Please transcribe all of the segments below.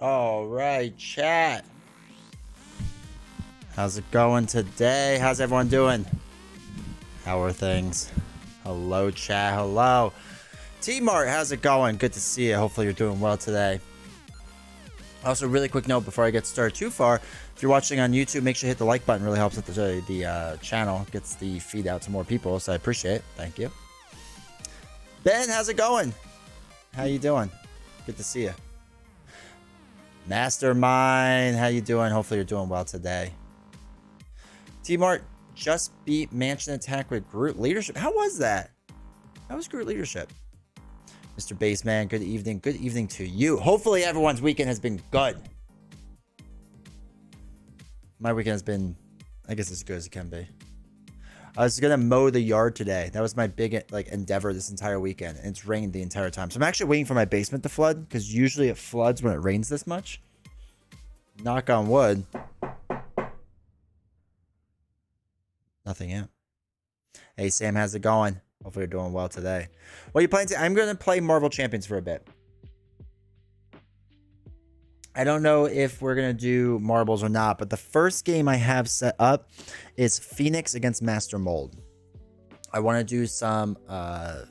All right, chat. How's it going today? How's everyone doing? How are things? Hello, chat. Hello. T-Mart, how's it going? Good to see you. Hopefully you're doing well today. Also, really quick note before I get started too far. If you're watching on YouTube, make sure you hit the like button. It really helps with the channel. Gets the feed out to more people, so I appreciate it. Thank you. Ben, how's it going? How you doing? Good to see you. Mastermind, how you doing? Hopefully you're doing well today. T-Mart just beat Mansion Attack with Groot Leadership. How was that? How was Groot Leadership? Mr. Baseman, good evening. Good evening to you. Hopefully everyone's weekend has been good. My weekend has been, I guess, as good as it can be. I was gonna mow the yard today. That was my big endeavor this entire weekend, and it's rained the entire time. So I'm actually waiting for my basement to flood, because usually it floods when it rains this much. Knock on wood. Nothing yet. Hey Sam, how's it going? Hopefully you're doing well today. What are you playing today? I'm gonna play Marvel Champions for a bit. I don't know if we're going to do marbles or not, but the first game I have set up is Phoenix against Master Mold. I want to do some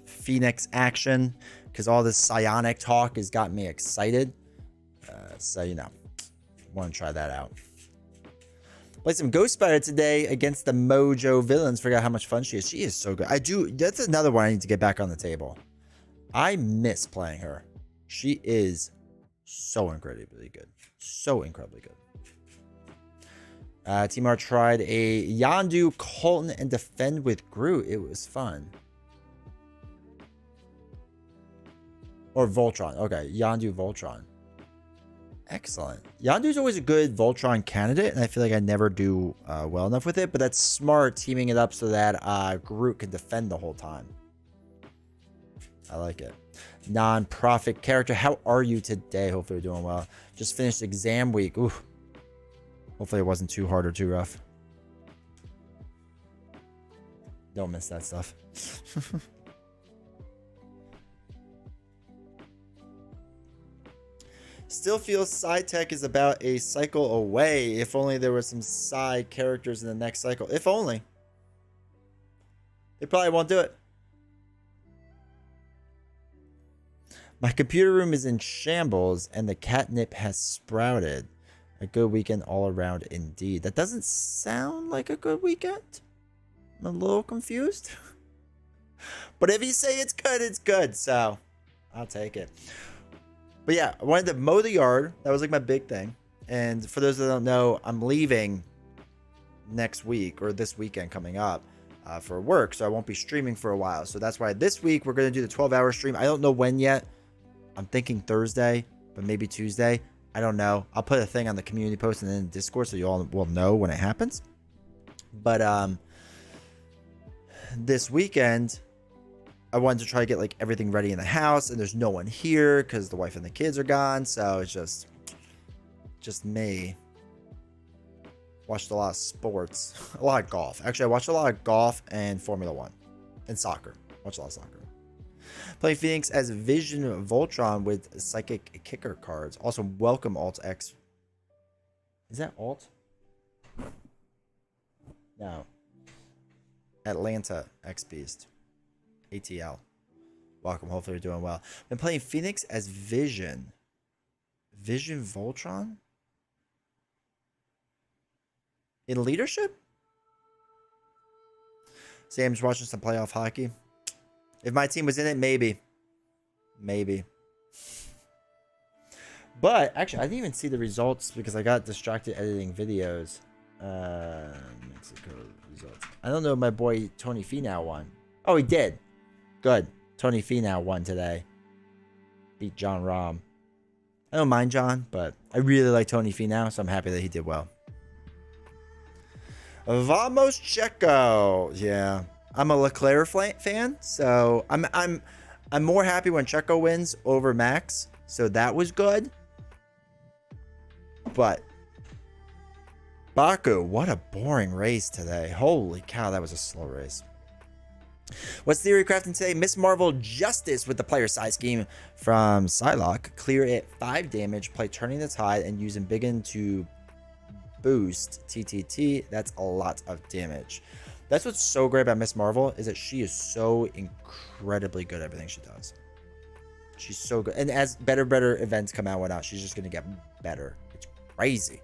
Phoenix action because all this psionic talk has got me excited. So, you know, want to try that out. Play some Ghost Spider today against the Mojo Villains. Forgot how much fun she is. She is so good. That's another one I need to get back on the table. I miss playing her. She is so incredibly good. So incredibly good. Timar tried a Yondu, Colton, and defend with Groot. It was fun. Or Voltron. Okay, Yondu, Voltron. Excellent. Yondu's always a good Voltron candidate, and I feel like I never do well enough with it, but that's smart, teaming it up so that Groot can defend the whole time. I like it. Non-profit character, how are you today? Hopefully you're doing well. Just finished exam week. Ooh. Hopefully it wasn't too hard or too rough. Don't miss that stuff. Still feels Psy Tech is about a cycle away. If only there were some Psy characters in the next cycle. If only. They probably won't do it. My computer room is in shambles and the catnip has sprouted. A good weekend all around indeed. That doesn't sound like a good weekend. I'm a little confused. But if you say it's good, it's good. So I'll take it. But yeah, I wanted to mow the yard. That was like my big thing. And for those that don't know, I'm leaving next week or this weekend coming up for work. So I won't be streaming for a while. So that's why this week we're going to do the 12-hour stream. I don't know when yet. I'm thinking Thursday, but maybe Tuesday. I don't know. I'll put a thing on the community post and then in Discord so you all will know when it happens. But this weekend, I wanted to try to get like everything ready in the house, and there's no one here because the wife and the kids are gone. So it's just me. Watched a lot of sports, a lot of golf. Actually, I watched a lot of golf and Formula One and soccer. Watched a lot of soccer. Playing Phoenix as Vision Voltron with Psychic Kicker cards. Also, welcome Alt X. Is that Alt? No. Atlanta X Beast. ATL. Welcome. Hopefully you're doing well. Been playing Phoenix as Vision. Vision Voltron? In leadership? Sam's watching some playoff hockey. If my team was in it, maybe. Maybe. But, actually, I didn't even see the results because I got distracted editing videos. Mexico results. I don't know if my boy Tony Finau won. Oh, he did. Good. Tony Finau won today. Beat John Rahm. I don't mind John, but I really like Tony Finau, so I'm happy that he did well. Vamos Checo. Yeah. I'm a Leclerc fan, so I'm more happy when Checo wins over Max. So that was good. But Baku, what a boring race today. Holy cow, that was a slow race. What's theory crafting today? Miss Marvel Justice with the player size scheme from Psylocke. Clear it 5 damage, play Turning the Tide, and use Embiggen to boost TTT. That's a lot of damage. That's what's so great about Miss Marvel, is that she is so incredibly good at everything she does. She's so good. And as better events come out and whatnot, she's just going to get better. It's crazy.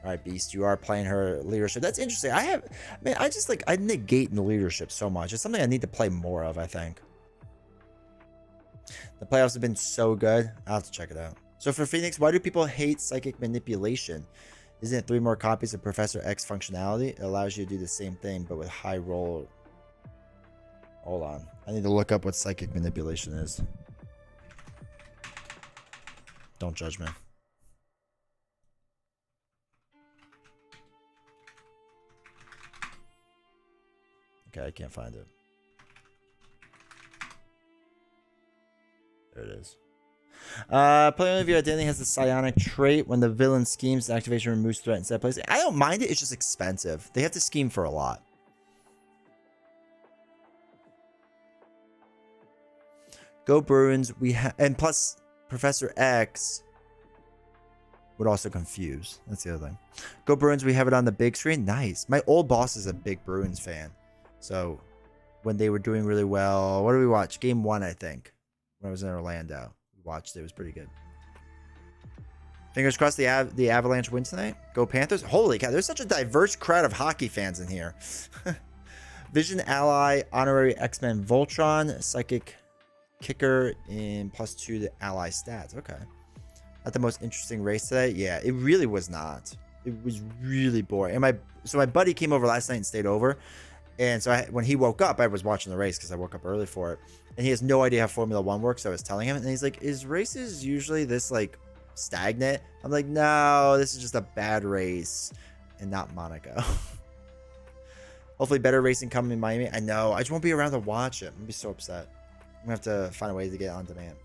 All right, Beast, you are playing her leadership. That's interesting. I negate in the leadership so much. It's something I need to play more of, I think. The playoffs have been so good. I'll have to check it out. So for Phoenix, why do people hate psychic manipulation? Isn't it 3 more copies of Professor X functionality? It allows you to do the same thing, but with high roll. Hold on. I need to look up what psychic manipulation is. Don't judge me. Okay, I can't find it. There it is. Player of your identity has the psionic trait. When the villain schemes, the activation removes threat instead of place. I don't mind it. It's just expensive. They have to scheme for a lot. Go Bruins. And plus Professor X would also confuse. That's the other thing. Go Bruins. We have it on the big screen. Nice. My old boss is a big Bruins fan. So when they were doing really well, what did we watch? Game 1, I think, when I was in Orlando. We watched it. It was pretty good. Fingers crossed the Avalanche win tonight. Go Panthers. Holy cow. There's such a diverse crowd of hockey fans in here. Vision Ally, Honorary Xmen Voltron, Psychic Kicker in +2 to Ally stats. Okay. Not the most interesting race today. Yeah, it really was not. It was really boring. And my buddy came over last night and stayed over. And so when he woke up, I was watching the race because I woke up early for it. And he has no idea how Formula 1 works. So I was telling him. And he's like, is races usually this like stagnant? I'm like, no, this is just a bad race and not Monaco. Hopefully better racing coming in Miami. I know. I just won't be around to watch it. I'm going to be so upset. I'm going to have to find a way to get it on demand.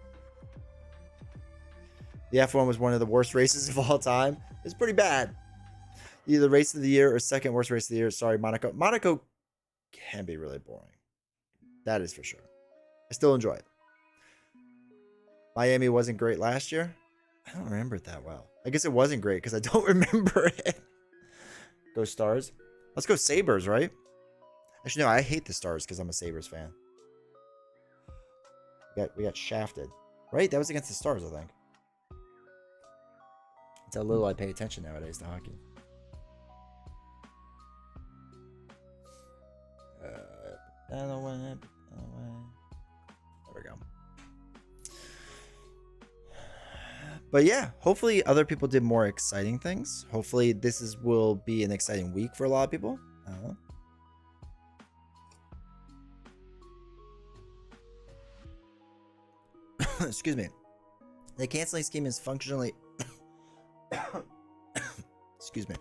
The F1 was one of the worst races of all time. It's pretty bad. Either race of the year or second worst race of the year. Sorry, Monaco. Monaco can be really boring. That is for sure. I still enjoy it. Miami wasn't great last year. I don't remember it that well. I guess it wasn't great because I don't remember it. Go Stars. Let's go Sabres, right? Actually, no, I hate the Stars because I'm a Sabres fan. We got shafted. Right? That was against the Stars, I think. That's how little I pay attention nowadays to hockey. There we go. But yeah, hopefully other people did more exciting things. Hopefully this will be an exciting week for a lot of people. Excuse me. The canceling scheme is functionally... Excuse me.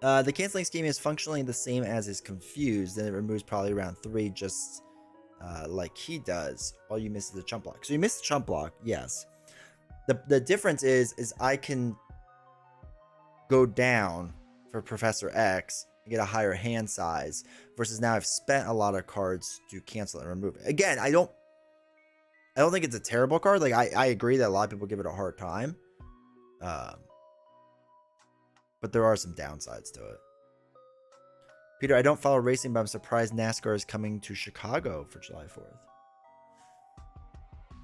The canceling scheme is functionally the same as is confused, and it removes probably around 3 just like he does. All you miss is the chump block. So you miss the chump block, yes. The difference is I can go down for Professor X and get a higher hand size, versus now I've spent a lot of cards to cancel and remove it. Again, I don't think it's a terrible card. Like I agree that a lot of people give it a hard time. But there are some downsides to it. Peter, I don't follow racing, but I'm surprised NASCAR is coming to Chicago for July 4th.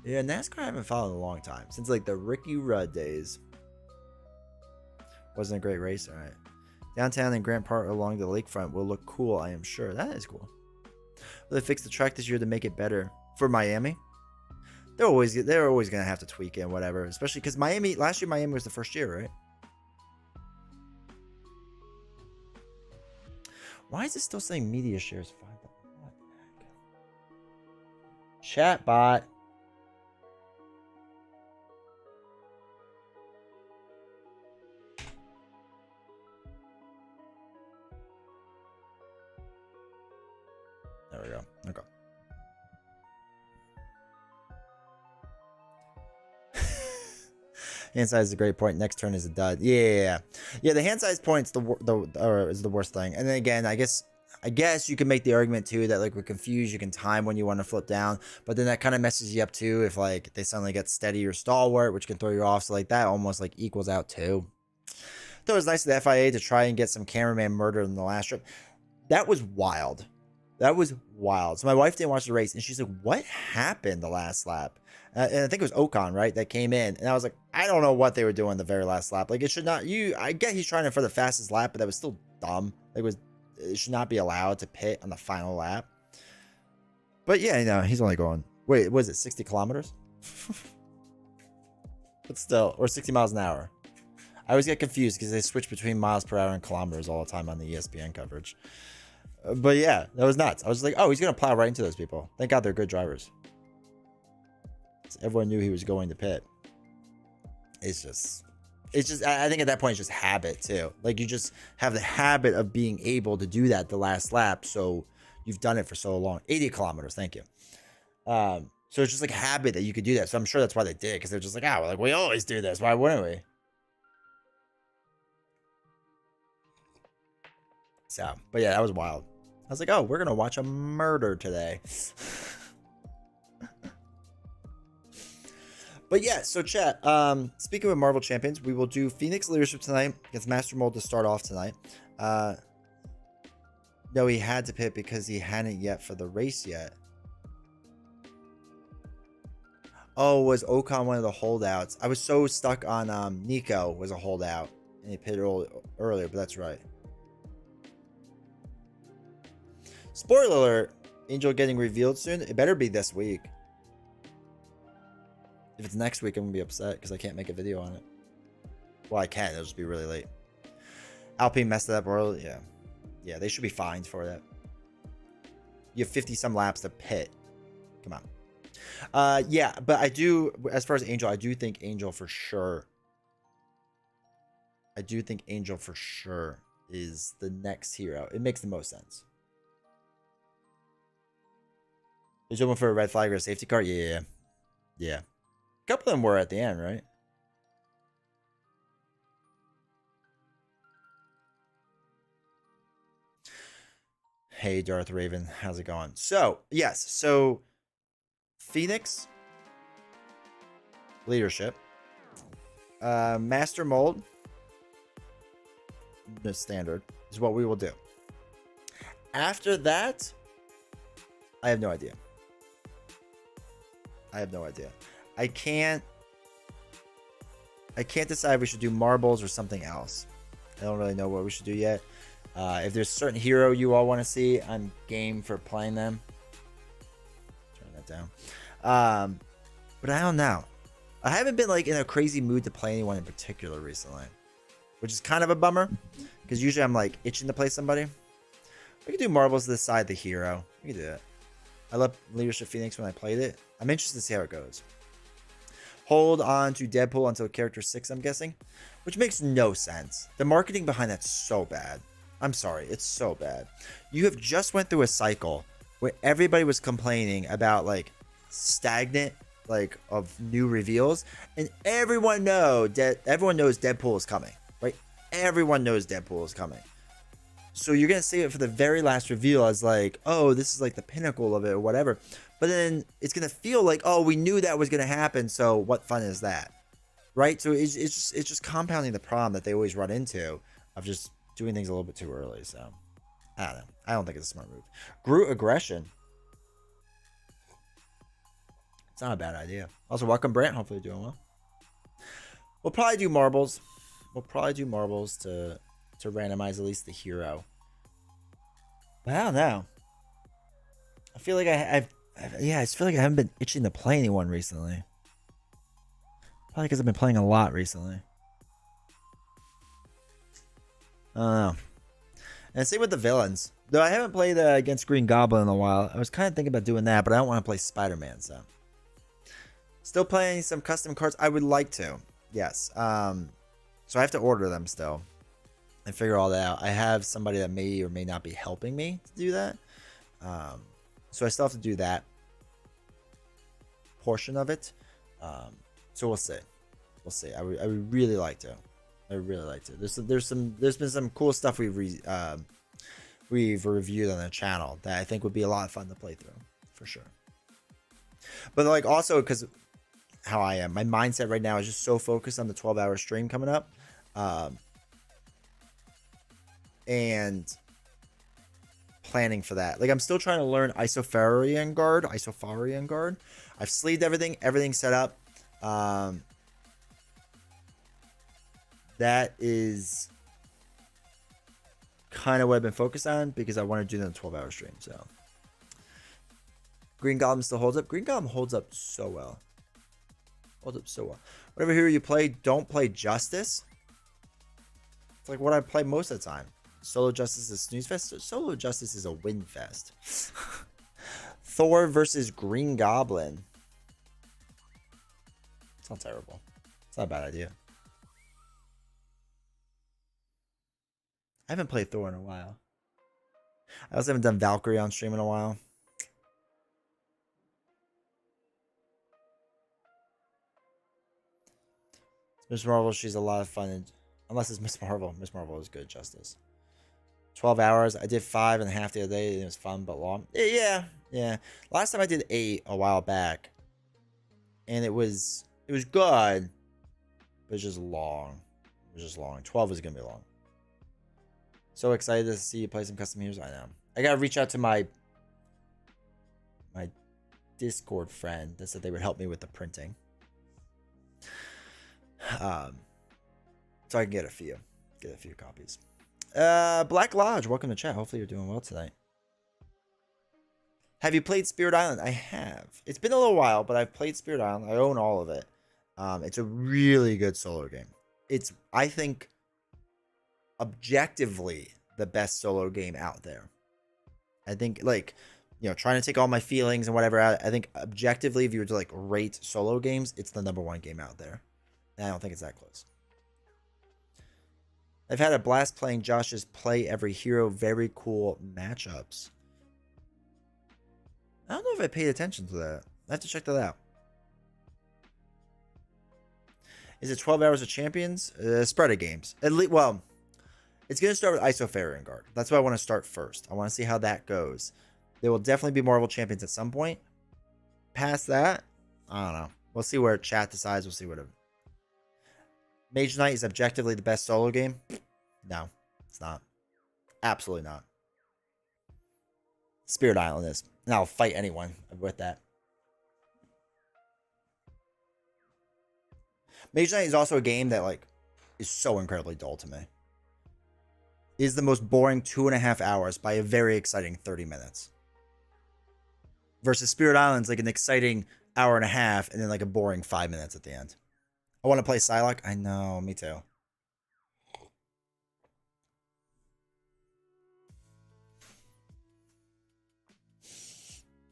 Yeah, NASCAR I haven't followed in a long time. Since like the Ricky Rudd days. Wasn't a great race, alright. Downtown and Grant Park along the lakefront will look cool, I am sure. That is cool. Will they fix the track this year to make it better? For Miami? They're always going to have to tweak it and whatever. Especially because last year Miami was the first year, right? Why is it still saying media shares? What the heck? Chat bot. There we go. Okay. Hand size is a great point. Next turn is a dud. Yeah. The hand size point's is the worst thing. And then again, I guess I guess you can make the argument too that like with Confuse, you can time when you want to flip down, but then that kind of messes you up too if like they suddenly get steady or stalwart, which can throw you off. So like that almost like equals out too. Thought it was nice of the FIA to try and get some cameraman murdered in the last trip. That was wild. That was wild. So my wife didn't watch the race, and she's like, "What happened the last lap?" And I think it was Ocon, right, that came in, and I was like, "I don't know what they were doing the very last lap. Like, it should not. I get he's trying for the fastest lap, but that was still dumb. Like, it should not be allowed to pit on the final lap." But yeah, no, he's only going. Wait, was it 60 kilometers? But still, or 60 miles an hour. I always get confused because they switch between miles per hour and kilometers all the time on the ESPN coverage. But yeah, that was nuts. I was like, oh, he's going to plow right into those people. Thank God they're good drivers. Everyone knew he was going to pit. It's just, I think at that point, it's just habit too. Like you just have the habit of being able to do that the last lap. So you've done it for so long. 80 kilometers. Thank you. So it's just like habit that you could do that. So I'm sure that's why they did. Because they're just like, oh, like we always do this. Why wouldn't we? So, but yeah, that was wild. I was like, oh, we're going to watch a murder today. But yeah, so chat, speaking of Marvel Champions, we will do Phoenix Leadership tonight against Master Mold to start off tonight. No, he had to pit because he hadn't yet for the race yet. Oh, was Ocon one of the holdouts? I was so stuck on Nico was a holdout, and he pitted earlier, but that's right. Spoiler alert, Angel getting revealed soon. It better be this week. If it's next week, I'm going to be upset because I can't make a video on it. Well, I can. It'll just be really late. Alpine messed it up early. Yeah. Yeah, they should be fined for that. You have 50-some laps to pit. Come on. Yeah, but I do, as far as Angel, I do think Angel for sure. I do think Angel for sure is the next hero. It makes the most sense. Is someone for a red flag or a safety car? Yeah. Yeah. A couple of them were at the end, right? Hey, Darth Raven. How's it going? So, yes. So, Phoenix. Leadership. Master Mold. The standard is what we will do. After that, I have no idea. I can't decide if we should do marbles or something else. I don't really know what we should do yet. If there's a certain hero you all want to see, I'm game for playing them. Turn that down. But I don't know. I haven't been like in a crazy mood to play anyone in particular recently, which is kind of a bummer because usually I'm like itching to play somebody. We can do marbles to the side the hero. We can do that. I love Leadership Phoenix when I played it. I'm interested to see how it goes. Hold on to Deadpool until character 6, I'm guessing. Which makes no sense. The marketing behind that's so bad. I'm sorry, it's so bad. You have just went through a cycle where everybody was complaining about like stagnant like of new reveals, and everyone knows Deadpool is coming, right? Everyone knows Deadpool is coming. So you're gonna save it for the very last reveal as like, oh, this is like the pinnacle of it or whatever. But then it's gonna feel like, oh, we knew that was gonna happen. So what fun is that, right? So it's just compounding the problem that they always run into of just doing things a little bit too early. So I don't know. I don't think it's a smart move. Groot aggression. It's not a bad idea. Also, welcome Brant. Hopefully you're doing well. We'll probably do marbles. To randomize at least the hero. But I don't know. I feel like I just feel like I haven't been itching to play anyone recently. Probably because I've been playing a lot recently. I don't know. And same with the villains. Though I haven't played against Green Goblin in a while. I was kind of thinking about doing that, but I don't want to play Spider-Man, so. Still playing some custom cards. I would like to. Yes. So I have to order them still. And figure all that out. I have somebody that may or may not be helping me to do that. So I still have to do that portion of it. So we'll see. We'll see. I would really like to. I would really like to. There's been some cool stuff we've we've reviewed on the channel that I think would be a lot of fun to play through, for sure. But like also because how I am, my mindset right now is just so focused on the 12-hour stream coming up, and planning for that. Like I'm still trying to learn Isofarian Guard. I've sleeved everything. Everything's set up. That is kind of what I've been focused on because I want to do that in a 12-hour stream. So Green Goblin still holds up. Green Goblin holds up so well. Whatever hero you play, don't play Justice. It's like what I play most of the time. Solo Justice is a snooze fest. Solo Justice is a win fest. Thor versus Green Goblin. It's not terrible. It's not a bad idea. I haven't played Thor in a while. I also haven't done Valkyrie on stream in a while. Miss Marvel, she's a lot of fun. Unless it's Miss Marvel. Miss Marvel is good, Justice. 12 hours. I did 5.5 the other day. It was fun, but long. Yeah. Last time I did 8 a while back. And it was good. But it was just long. 12 is going to be long. So excited to see you play some custom heroes. I know. I got to reach out to my Discord friend that said they would help me with the printing. So I can get a few copies. Black Lodge, welcome to chat. Hopefully you're doing well tonight. Have you played Spirit Island? I have. It's been a little while, but I've played Spirit Island. I own all of it. It's a really good solo game. It's, I think, objectively the best solo game out there. I think, like, you know, trying to take all my feelings and whatever out, I think objectively, if you were to like rate solo games, it's the #1 game out there. And I don't think it's that close. I've had a blast playing Josh's Play Every Hero. Very cool matchups. I don't know if I paid attention to that. I have to check that out. Is it 12 Hours of Champions? Spread of games. At least, well, it's going to start with Isofarian Guard. That's what I want to start first. I want to see how that goes. There will definitely be Marvel Champions at some point. Past that, I don't know. We'll see where chat decides. We'll see what it... Mage Knight is objectively the best solo game. No, it's not. Absolutely not. Spirit Island is. And I'll fight anyone with that. Mage Knight is also a game that, like, is so incredibly dull to me. It is the most boring 2.5 hours by a very exciting 30 minutes. Versus Spirit Island's like an exciting 1.5 hours and then like a boring 5 minutes at the end. I want to play Psylocke. I know, me too.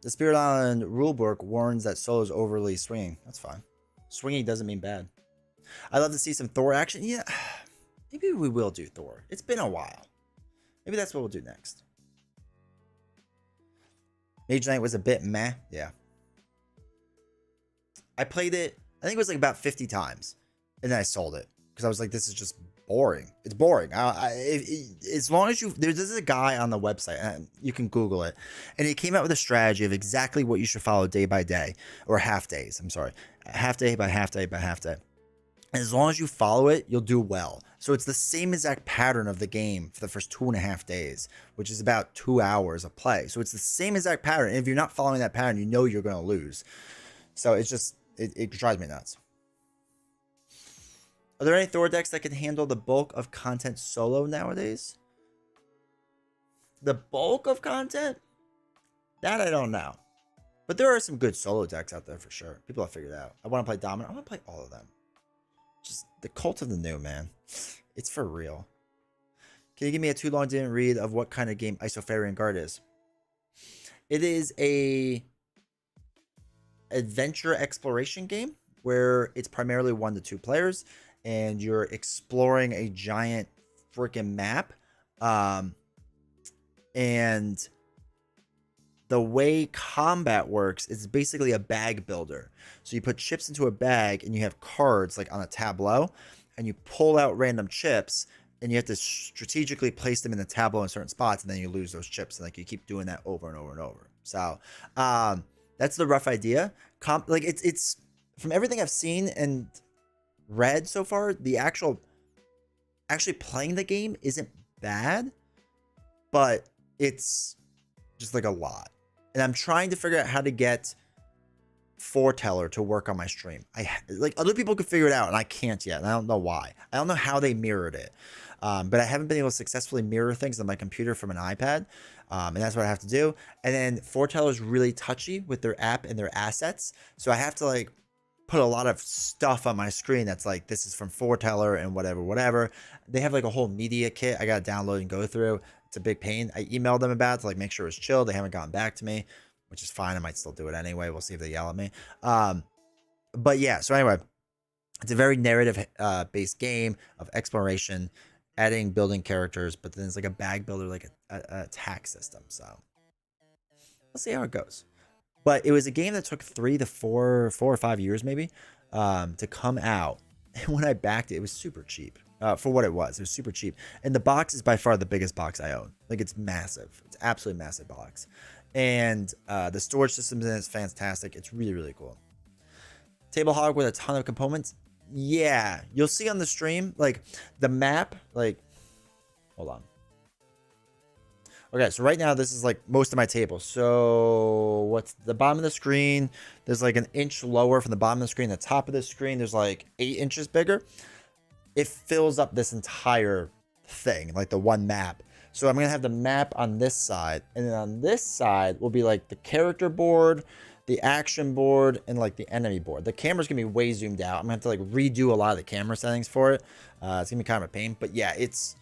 The Spirit Island rulebook warns that solo is overly swinging. That's fine. Swinging doesn't mean bad. I'd love to see some Thor action. Yeah, maybe we will do Thor. It's been a while. Maybe that's what we'll do next. Mage Knight was a bit meh. Yeah. I played it, I think it was like about 50 times. And then I sold it. Because I was like, this is just boring. It's boring. As long as you... There's a guy on the website. And you can Google it. And he came out with a strategy of exactly what you should follow day by day. Or half days. I'm sorry. Half day by half day by half day. And as long as you follow it, you'll do well. So it's the same exact pattern of the game for the first 2.5 days, which is about 2 hours of play. So it's the same exact pattern. And if you're not following that pattern, you know you're going to lose. So it's just, it drives me nuts. Are there any Thor decks that can handle the bulk of content solo nowadays? The bulk of content? That I don't know. But there are some good solo decks out there for sure. People have figured it out. I want to play Dominant. I want to play all of them. Just the Cult of the New, man. It's for real. Can you give me a too long didn't read of what kind of game Isofarian Guard is? It is a adventure exploration game where it's primarily 1 to 2 players and you're exploring a giant freaking map. And the way combat works is basically a bag builder. So you put chips into a bag and you have cards like on a tableau and you pull out random chips and you have to strategically place them in the tableau in certain spots, and then you lose those chips, and like you keep doing that over and over and over. So that's the rough idea. Like it's from everything I've seen and read so far, the actually playing the game isn't bad, but it's just like a lot. And I'm trying to figure out how to get foreteller to work on my stream. Like other people could figure it out and I can't yet, and I don't know why. I don't know how they mirrored it, but I haven't been able to successfully mirror things on my computer from an iPad, and that's what I have to do. And then foreteller is really touchy with their app and their assets, so I have to like put a lot of stuff on my screen that's like, this is from foreteller and whatever. They have like a whole media kit I gotta download and go through. It's a big pain. I emailed them about it to like make sure it's chill. They haven't gotten back to me, which is fine. I might still do it anyway. We'll see if they yell at me. But yeah, so anyway, it's a very narrative based game of exploration, adding building characters, but then it's like a bag builder, like a attack system. So we'll see how it goes. But it was a game that took 3 to 4 or 5 years maybe to come out. And when I backed it, it was super cheap. For what it was super cheap. And the box is by far the biggest box I own. Like, it's massive. It's absolutely massive box. And the storage systems in it is fantastic. It's really, really cool. Table hog with a ton of components. Yeah, you'll see on the stream, like, the map, like, hold on. Okay, so right now, this is, like, most of my table. So, what's the bottom of the screen? There's, like, an inch lower from the bottom of the screen. The top of the screen, there's, like, 8 inches bigger. It fills up this entire thing, like the one map. So I'm going to have the map on this side. And then on this side will be like the character board, the action board, and like the enemy board. The camera's going to be way zoomed out. I'm going to have to like redo a lot of the camera settings for it. It's going to be kind of a pain. But yeah, it's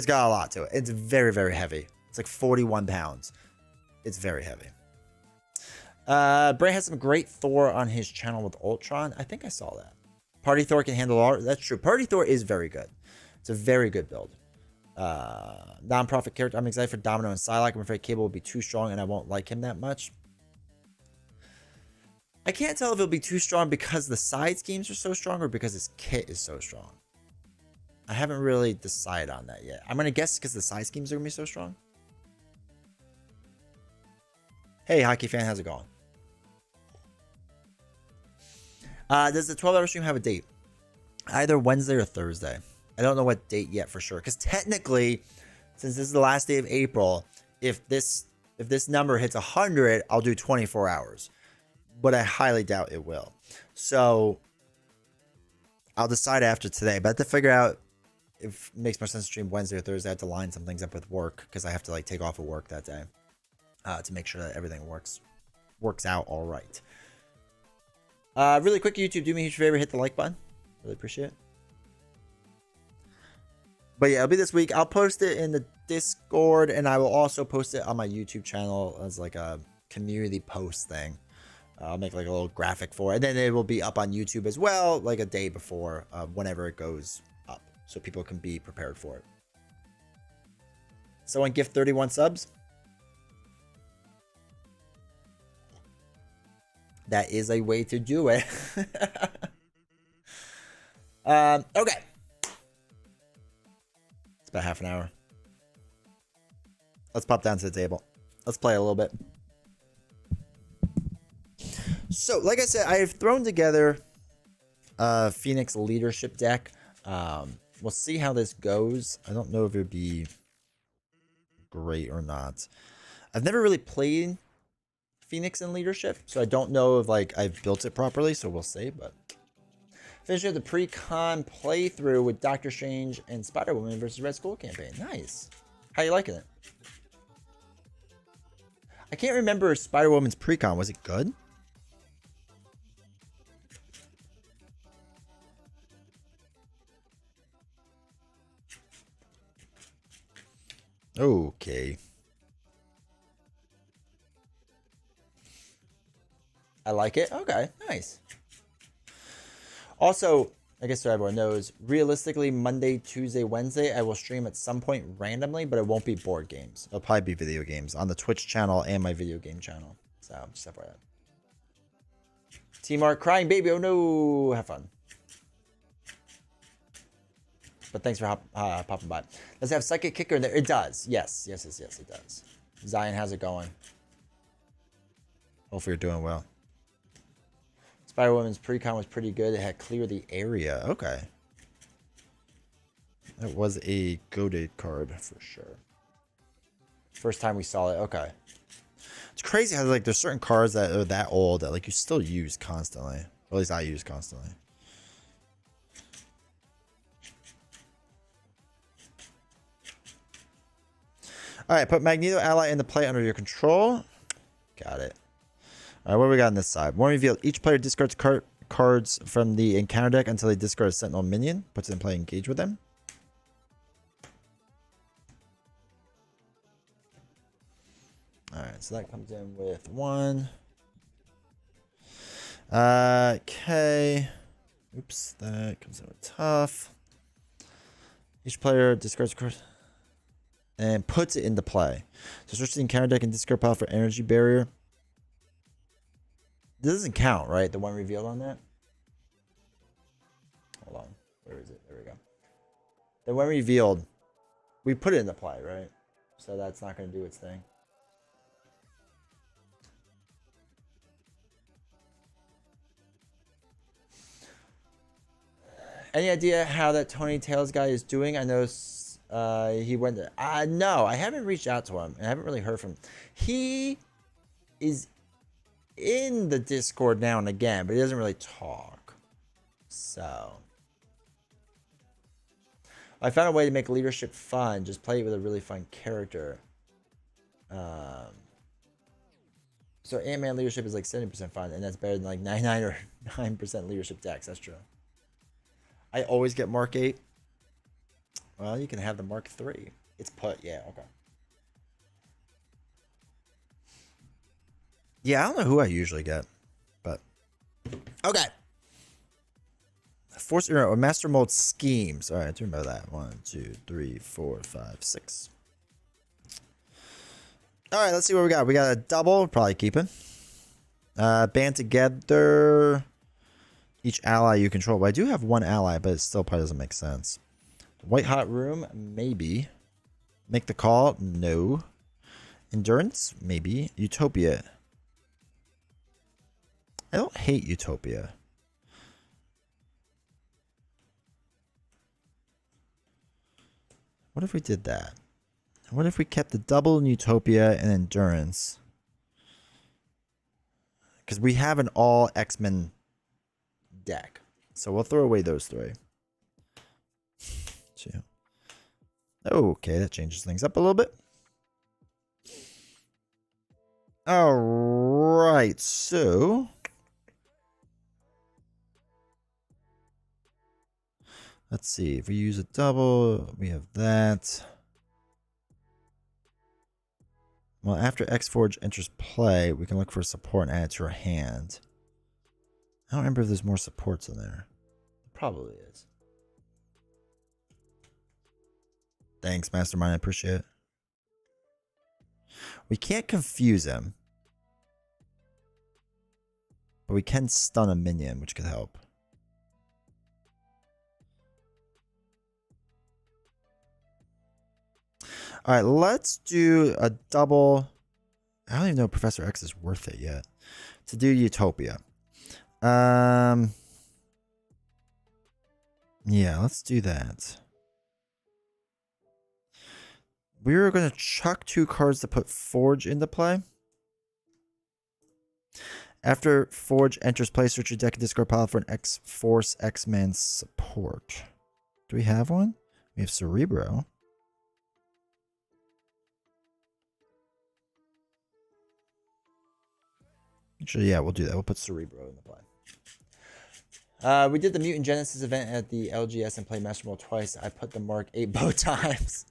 got a lot to it. It's very, very heavy. It's like 41 pounds. It's very heavy. Bray has some great Thor on his channel with Ultron. I think I saw that. Party Thor can handle all. That's true. Party Thor is very good. It's a very good build. Non-profit character. I'm excited for Domino and Psylocke. I'm afraid Cable will be too strong and I won't like him that much. I can't tell if it'll be too strong because the side schemes are so strong or because his kit is so strong. I haven't really decided on that yet. I'm going to guess because the side schemes are going to be so strong. Hey, hockey fan, how's it going? Does the 12-hour stream have a date? Either Wednesday or Thursday. I don't know what date yet for sure. Because technically, since this is the last day of April, if this number hits 100, I'll do 24 hours. But I highly doubt it will. So I'll decide after today. But I have to figure out if it makes more sense to stream Wednesday or Thursday. I have to line some things up with work because I have to like take off of work that day to make sure that everything works out all right. Really quick, YouTube, do me a huge favor, hit the like button. Really appreciate it. But yeah, it'll be this week. I'll post it in the Discord, and I will also post it on my YouTube channel as like a community post thing. I'll make like a little graphic for it. And then it will be up on YouTube as well, like a day before, whenever it goes up. So people can be prepared for it. Someone gift 31 subs. That is a way to do it. Okay. It's about half an hour. Let's pop down to the table. Let's play a little bit. So, like I said, I have thrown together a Phoenix leadership deck. We'll see how this goes. I don't know if it would be great or not. I've never really played Phoenix in leadership, so I don't know if like I've built it properly, so we'll see. But finishing the pre-con playthrough with Doctor Strange and Spider-Woman versus Red Skull campaign. Nice. How you liking it? I can't remember Spider-Woman's pre-con. Was it good? Okay. I like it. Okay, nice. Also, I guess so everyone knows, realistically, Monday, Tuesday, Wednesday, I will stream at some point randomly, but it won't be board games. It'll probably be video games on the Twitch channel and my video game channel. So, just FYI. Team Art crying baby. Oh no. Have fun. but thanks for popping by. Does it have Psychic Kicker in there? It does. Yes, it does. Zion, how's it going? Hopefully you're doing well. Spider-Woman's pre-con was pretty good. It had Clear the Area. Okay. That was a goated card for sure. First time we saw it. Okay. It's crazy how like there's certain cards that are that old that like you still use constantly. Or at least I use constantly. Alright, put Magneto ally into play under your control. Got it. Alright, what do we got on this side? One reveal. Each player discards cards from the encounter deck until they discard a Sentinel minion. Puts it in play, engage with them. Alright, so that comes in with 1. Okay. Oops, that comes in with tough. Each player discards a card and puts it into play. So search the encounter deck and discard pile for energy barrier. This doesn't count, right? The one revealed on that? Hold on. Where is it? There we go. The one revealed, we put it into play, right? So that's not going to do its thing. Any idea how that Tony Tails guy is doing? I know he went to... no, I haven't reached out to him. And I haven't really heard from him. He is in the Discord now and again, but he doesn't really talk. So I found a way to make leadership fun. Just play it with a really fun character. So Ant-Man leadership is like 70% fun, and that's better than like 99 or 9% leadership decks. That's true. I always get Mark 8. Well, you can have the Mark 3. It's put, yeah, okay. Yeah, I don't know who I usually get, but okay. Force or Master Mold Schemes. All right, I do remember that. 1, 2, 3, 4, 5, 6. All right, let's see what we got. We got a double, probably keeping. Band together. Each ally you control. Well, I do have one ally, but it still probably doesn't make sense. White Hot Room, maybe. Make the Call, no. Endurance, maybe. Utopia. I don't hate Utopia. What if we did that? What if we kept the double in Utopia and Endurance? Because we have an all X-Men deck. So we'll throw away those 3. 2. Okay, that changes things up a little bit. All right, so let's see. If we use a double, we have that. Well, after X-Forge enters play, we can look for support and add it to our hand. I don't remember if there's more supports in there. There probably is. Thanks, Mastermind. I appreciate it. We can't confuse him. But we can stun a minion, which could help. Alright, let's do a double. I don't even know if Professor X is worth it yet. To do Utopia. Yeah, let's do that. We were going to chuck 2 cards to put Forge into play. After Forge enters play, search your deck and discard pile for an X-Force X-Men support. Do we have one? We have Cerebro. Actually, yeah, we'll do that. We'll put Cerebro in the play. We did the Mutant Genesis event at the LGS and played Master Mold twice. I put the Mark 8 both times.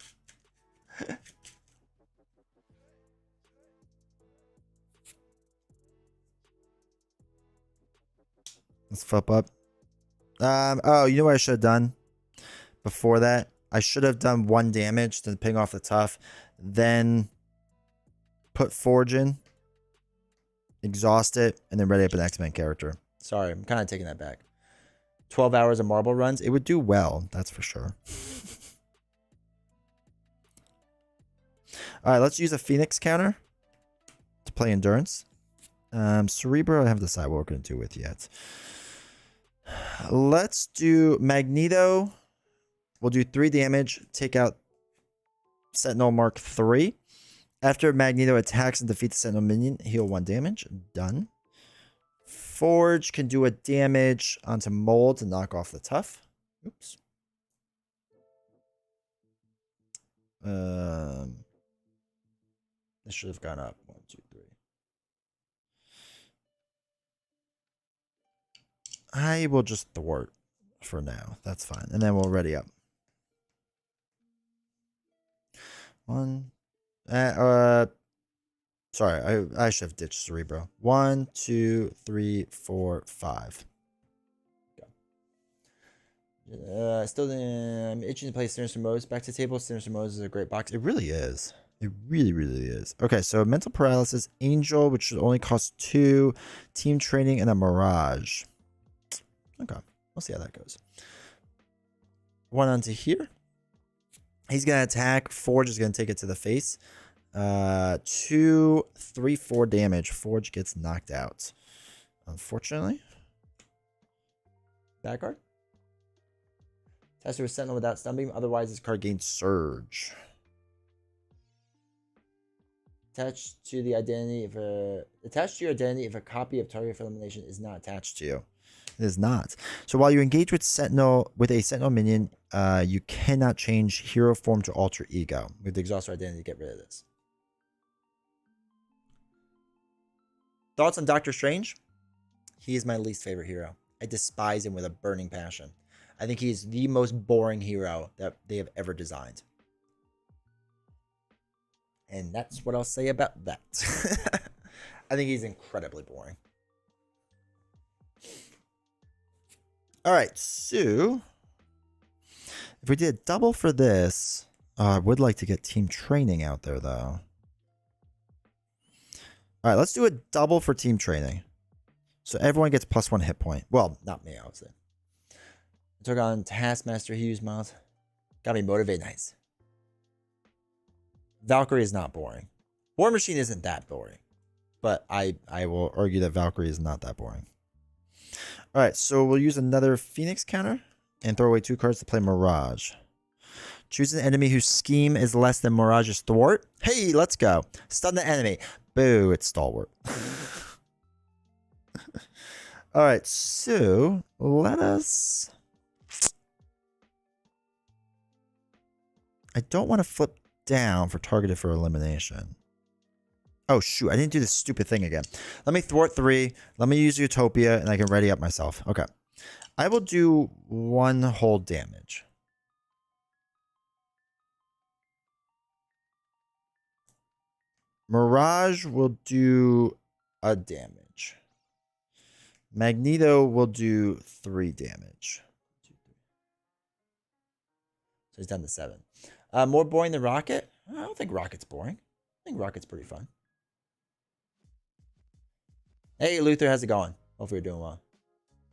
Let's flip up. Oh, you know what I should have done before that? I should have done 1 damage to ping off the tough, then put Forge in, exhaust it, and then ready up an X-Men character. Sorry, I'm kind of taking that back. 12 hours of marble runs, it would do well. That's for sure. All right, let's use a Phoenix counter to play Endurance. Cerebro, I haven't decided what we're going to do with yet. Let's do Magneto. We'll do 3 damage. Take out Sentinel Mark 3. After Magneto attacks and defeats the Sentinel minion, heal 1 damage. Done. Forge can do a damage onto Mold to knock off the Tough. Oops. This should have gone up. 1, 2, 3. I will just thwart for now. That's fine. And then we'll ready up. 1. Sorry, I should have ditched Cerebro. 1, 2, 3, 4, 5. Still, I'm itching to play Sinister Modes. Back to the table. Sinister Modes is a great box. It really is. It really, really is. Okay, so Mental Paralysis, Angel, which should only cost 2. Team Training, and a Mirage. Okay, we'll see how that goes. 1 onto here. He's going to attack. Forge is going to take it to the face. 2, 3, 4 damage. Forge gets knocked out. Unfortunately. Bad card. Tester with Sentinel without Stun Beam. Otherwise, this card gains Surge. Attached to your identity if a copy of target for elimination is not attached to you. It is not. So while you engage with a Sentinel minion, you cannot change hero form to alter ego. We have to exhaust our identity to get rid of this. Thoughts on Doctor Strange? He is my least favorite hero. I despise him with a burning passion. I think he is the most boring hero that they have ever designed. And that's what I'll say about that. I think he's incredibly boring. All right, so if we did a double for this, I would like to get Team Training out there, though. All right, let's do a double for Team Training. So everyone gets +1 hit point. Well, not me, obviously. I took on Taskmaster Hughes Miles. Got me motivated. Nice. Valkyrie is not boring. War Machine isn't that boring. But I will argue that Valkyrie is not that boring. All right, so we'll use another Phoenix counter and throw away 2 cards to play Mirage. Choose an enemy whose scheme is less than Mirage's thwart. Hey, let's go. Stun the enemy. Boo, it's Stalwart. All right, so let us... I don't want to flip down for targeted for elimination. Oh, shoot. I didn't do this stupid thing again. Let me thwart 3. Let me use Utopia, and I can ready up myself. Okay. I will do 1 whole damage. Mirage will do a damage. Magneto will do 3 damage. So he's down to 7. More boring than Rocket? I don't think Rocket's boring. I think Rocket's pretty fun. Hey, Luther, how's it going? Hopefully you're doing well.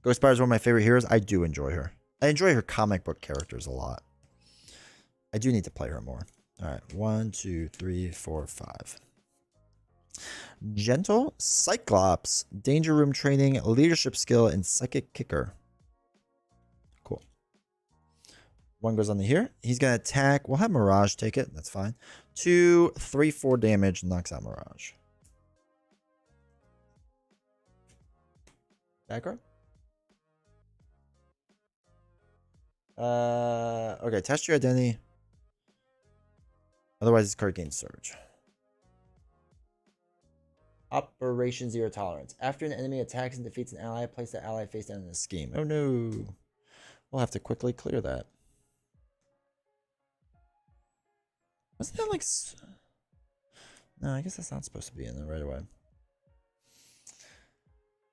Ghost Spider is one of my favorite heroes. I do enjoy her. I enjoy her comic book characters a lot. I do need to play her more. All right, 1, 2, 3, 4, 5. Gentle, Cyclops, Danger Room Training, Leadership Skill, and Psychic Kicker. Cool. 1 goes on to here. He's going to attack. We'll have Mirage take it. That's fine. 2, 3, 4 damage. Knocks out Mirage. Back card. Okay, test your identity. Otherwise, this card gains Surge. Operation Zero Tolerance. After an enemy attacks and defeats an ally, place the ally face down in a scheme. Oh no. We'll have to quickly clear that. Wasn't that like... No, I guess that's not supposed to be in there right away.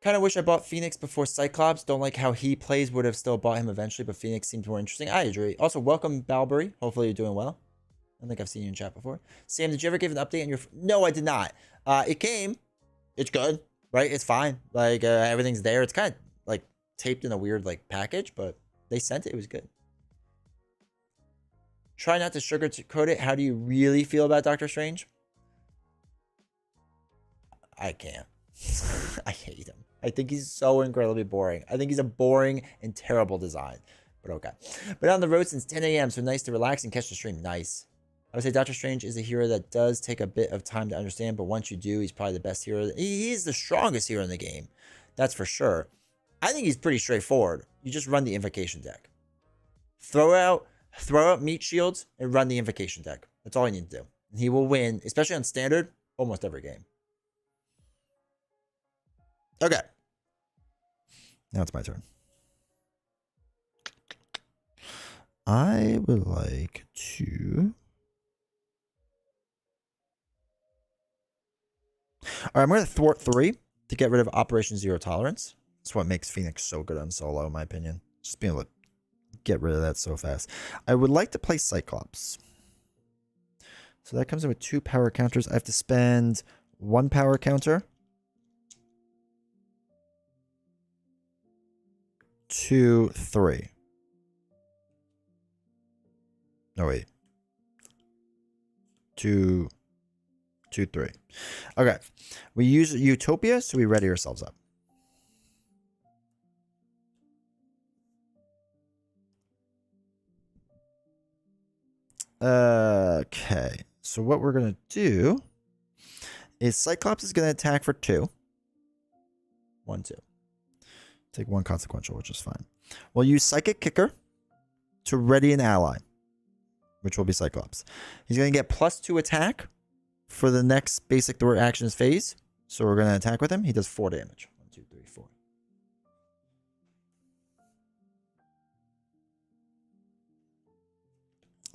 Kind of wish I bought Phoenix before Cyclops. Don't like how he plays. Would have still bought him eventually, but Phoenix seems more interesting. I agree. Also, welcome, Balbury. Hopefully you're doing well. I don't think I've seen you in chat before. Sam, did you ever give an update on your... No, I did not. It came. It's good, right? It's fine. Like, everything's there. It's kind of, like, taped in a weird like package, but they sent it. It was good. Try not to sugarcoat it. How do you really feel about Doctor Strange? I can't. I hate him. I think he's so incredibly boring. I think he's a boring and terrible design. But okay. But on the road since 10 a.m. So nice to relax and catch the stream. Nice. I would say Doctor Strange is a hero that does take a bit of time to understand. But once you do, he's probably the best hero. He is the strongest hero in the game. That's for sure. I think he's pretty straightforward. You just run the invocation deck. Throw out meat shields and run the invocation deck. That's all you need to do. And he will win, especially on standard, almost every game. Okay. Now it's my turn. I would like to... All right, I'm going to thwart 3 to get rid of Operation Zero Tolerance. That's what makes Phoenix so good on solo, in my opinion. Just being able to get rid of that so fast. I would like to play Cyclops. So that comes in with 2 power counters. I have to spend 1 power counter. 2, 3. No, wait. 2, 2, 3. Okay. We use Utopia, so we ready ourselves up. Okay. So what we're going to do is Cyclops is going to attack for 2. 1, 2. Take 1 consequential, which is fine. We'll use Psychic Kicker to ready an ally, which will be Cyclops. He's going to get +2 attack for the next basic thwart actions phase. So we're going to attack with him. He does 4 damage. 1, 2, 3, 4.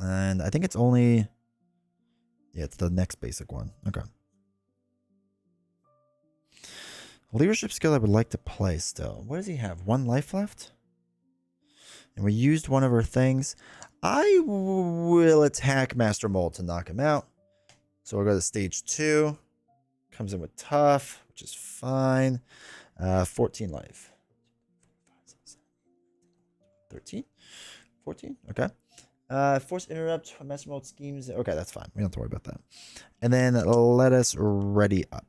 And I think it's only... Yeah, it's the next basic one. Okay. Leadership skill I would like to play still. What does he have? 1 life left? And we used one of our things. I will attack Master Mold to knock him out. So we'll go to stage 2. Comes in with tough, which is fine. 14 life. 13? 14? Okay. Force interrupt Master Mold schemes. Okay, that's fine. We don't have to worry about that. And then let us ready up.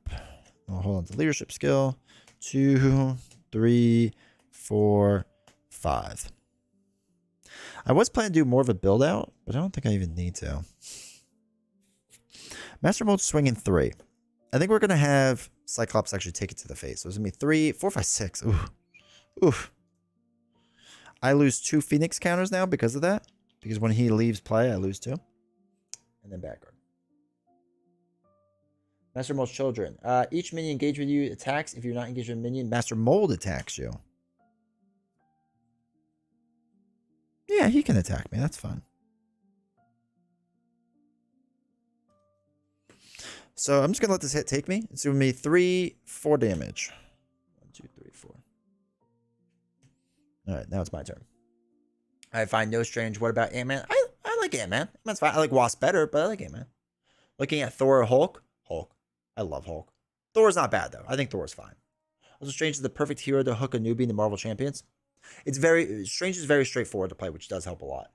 We'll hold on to leadership skill. 2, 3, 4, 5. I was planning to do more of a build out, but I don't think I even need to. Master Mold swinging 3. I think we're going to have Cyclops actually take it to the face. So it's going to be 3, 4, 5, 6. Ooh. Oof. I lose 2 Phoenix counters now because of that. Because when he leaves play, I lose 2. And then back guard. Master Mold's children. Each minion engaged with you attacks. If you're not engaged with a minion, Master Mold attacks you. Yeah, he can attack me. That's fine. So I'm just going to let this hit take me. It's going to be 3, 4 damage. 1, 2, 3, 4. All right, now it's my turn. I find no strange. What about Ant-Man? I like Ant-Man. Ant-Man's fine. I like Wasp better, but I like Ant-Man. Looking at Thor or Hulk? Hulk. I love Hulk. Thor's not bad, though. I think Thor's fine. Also, Strange is the perfect hero to hook a newbie in the Marvel Champions. Strange is very straightforward to play, which does help a lot.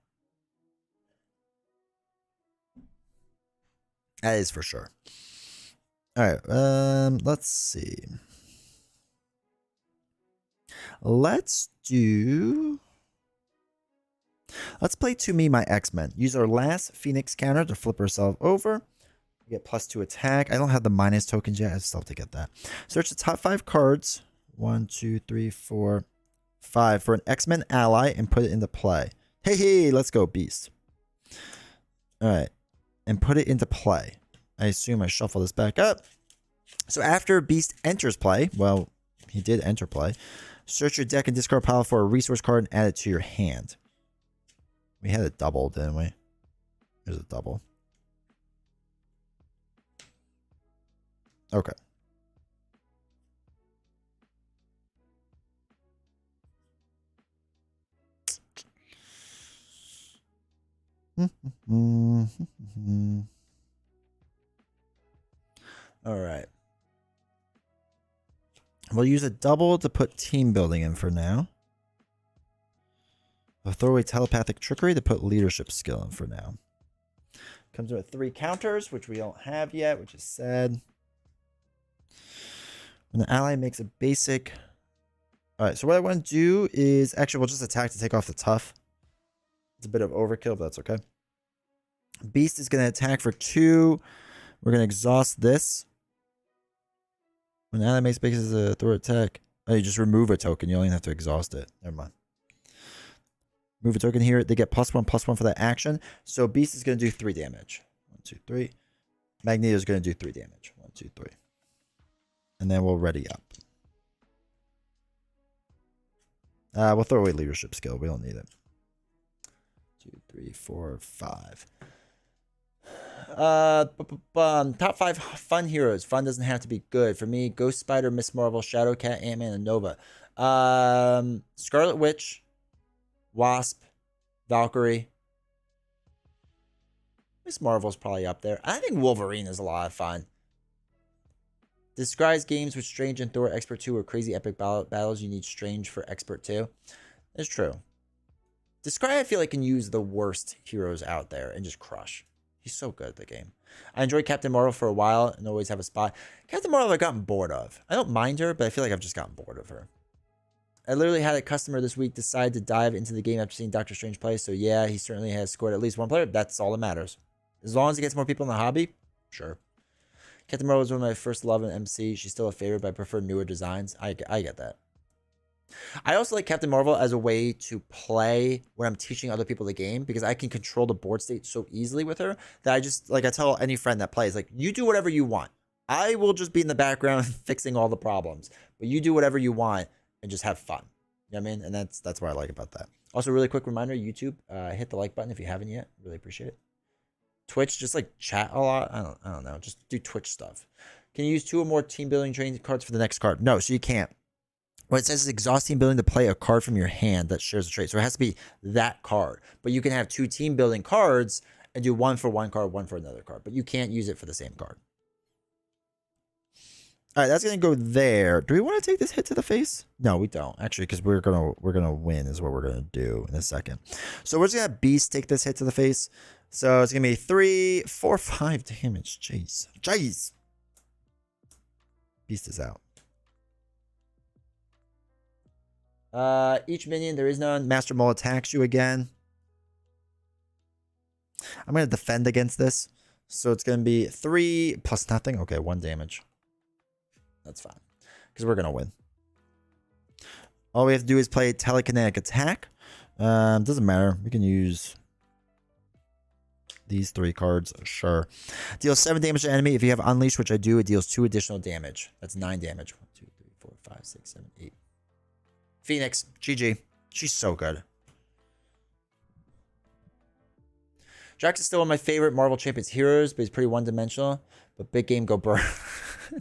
That is for sure. All right, let's see. Let's play To Me, My X-Men. Use our last Phoenix counter to flip ourselves over. We get +2 attack. I don't have the minus tokens yet. I still have to get that. Search the top 5 cards. 1, 2, 3, 4, 5 for an X-Men ally and put it into play. Hey, let's go, Beast. All right, and put it into play. I assume I shuffle this back up. So after Beast enters play, well, he did enter play. Search your deck and discard pile for a resource card and add it to your hand. We had a double, didn't we? There's a double. Okay. All right. We'll use a double to put team building in for now. I'll throw away telepathic trickery to put leadership skill in for now. Comes with 3 counters, which we don't have yet, which is sad. When the ally makes a basic... Alright, so what I want to do is... Actually, we'll just attack to take off the tough. It's a bit of overkill, but that's okay. Beast is going to attack for 2. We're going to exhaust this. When the ally makes basic throw attack... Oh, you just remove a token. You only have to exhaust it. Never mind. Move a token here. They get +1/+1 for that action. So Beast is going to do 3 damage. 1, 2, 3. Magneto is going to do 3 damage. 1, 2, 3. And then we'll ready up. We'll throw away leadership skill. We don't need it. 2, 3, 4, 5. Top 5 fun heroes. Fun doesn't have to be good. For me, Ghost Spider, Miss Marvel, Shadowcat, Ant-Man, and Nova. Scarlet Witch, Wasp, Valkyrie. Miss Marvel's probably up there. I think Wolverine is a lot of fun. Disguise games with Strange and Thor Expert 2 or crazy epic battles. You need Strange for Expert 2. That's true. Disguise, I feel like, can use the worst heroes out there and just crush. He's so good at the game. I enjoyed Captain Marvel for a while and always have a spot. Captain Marvel I've gotten bored of. I don't mind her, but I feel like I've just gotten bored of her. I literally had a customer this week decide to dive into the game after seeing Doctor Strange play. So yeah, he certainly has scored at least 1 player. That's all that matters. As long as he gets more people in the hobby, sure. Captain Marvel was one of my first love in MC. She's still a favorite, but I prefer newer designs. I get that. I also like Captain Marvel as a way to play when I'm teaching other people the game, because I can control the board state so easily with her that I just, like, I tell any friend that plays, like, you do whatever you want. I will just be in the background fixing all the problems, but you do whatever you want and just have fun. You know what I mean? And that's what I like about that. Also, really quick reminder, YouTube, hit the like button if you haven't yet. Really appreciate it. Twitch, just like chat a lot. I don't know. Just do Twitch stuff. Can you use 2 or more team building training cards for the next card? No, so you can't. What it says is exhaust team building to play a card from your hand that shares a trait. So it has to be that card. But you can have 2 team building cards and do 1 for one card, 1 for another card. But you can't use it for the same card. All right, that's gonna go there. Do we want to take this hit to the face? No, we don't actually, because we're gonna win is what we're gonna do in a second. So we're just gonna have Beast take this hit to the face. So it's gonna be 3, 4, 5 damage. Jeez. Beast is out. Each minion, there is none. Master Mole attacks you again. I'm gonna defend against this. So it's gonna be 3 plus nothing. Okay, 1 damage. That's fine, because we're gonna win. All we have to do is play telekinetic attack. Doesn't matter. We can use these 3 cards. Sure. Deals 7 damage to enemy. If you have Unleash, which I do, it deals 2 additional damage. That's 9 damage. 1, 2, 3, 4, 5, 6, 7, 8. Phoenix, GG. She's so good. Drax is still one of my favorite Marvel Champions heroes, but he's pretty one-dimensional. But big game, go burn.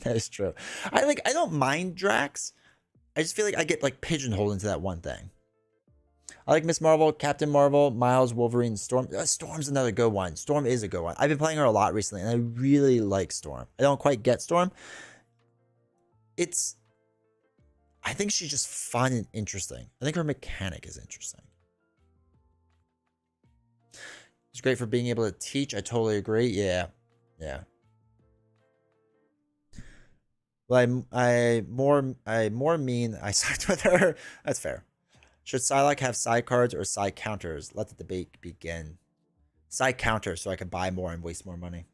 That is true. I don't mind Drax. I just feel like I get like pigeonholed into that one thing. I like Miss Marvel, Captain Marvel, Miles, Wolverine, Storm. Storm's another good one. Storm is a good one. I've been playing her a lot recently, and I really like Storm. I don't quite get Storm. I think she's just fun and interesting. I think her mechanic is interesting. It's great for being able to teach. I totally agree. Yeah. Well, I more mean I sided with her. That's fair. Should Psylocke have side cards or side counters? Let the debate begin. Side counters so I can buy more and waste more money.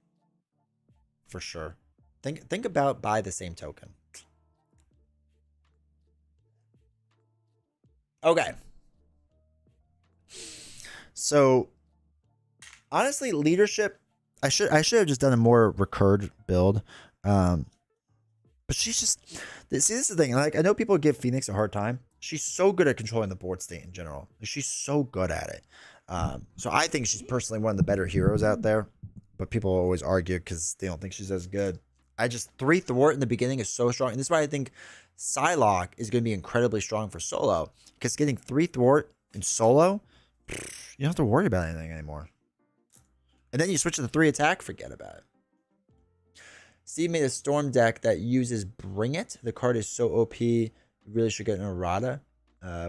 For sure. Think about buy the same token. Okay. So honestly, leadership, I should have just done a more recurred build. But she's just, see, this is the thing. Like, I know people give Phoenix a hard time. She's so good at controlling the board state in general. She's so good at it. So I think she's personally one of the better heroes out there. But people always argue because they don't think she's as good. 3 thwart in the beginning is so strong. And this is why I think Psylocke is going to be incredibly strong for solo. Because getting 3 thwart in solo, you don't have to worry about anything anymore. And then you switch to the 3 attack, forget about it. Steve made a Storm deck that uses Bring It. The card is so OP. You really should get an errata.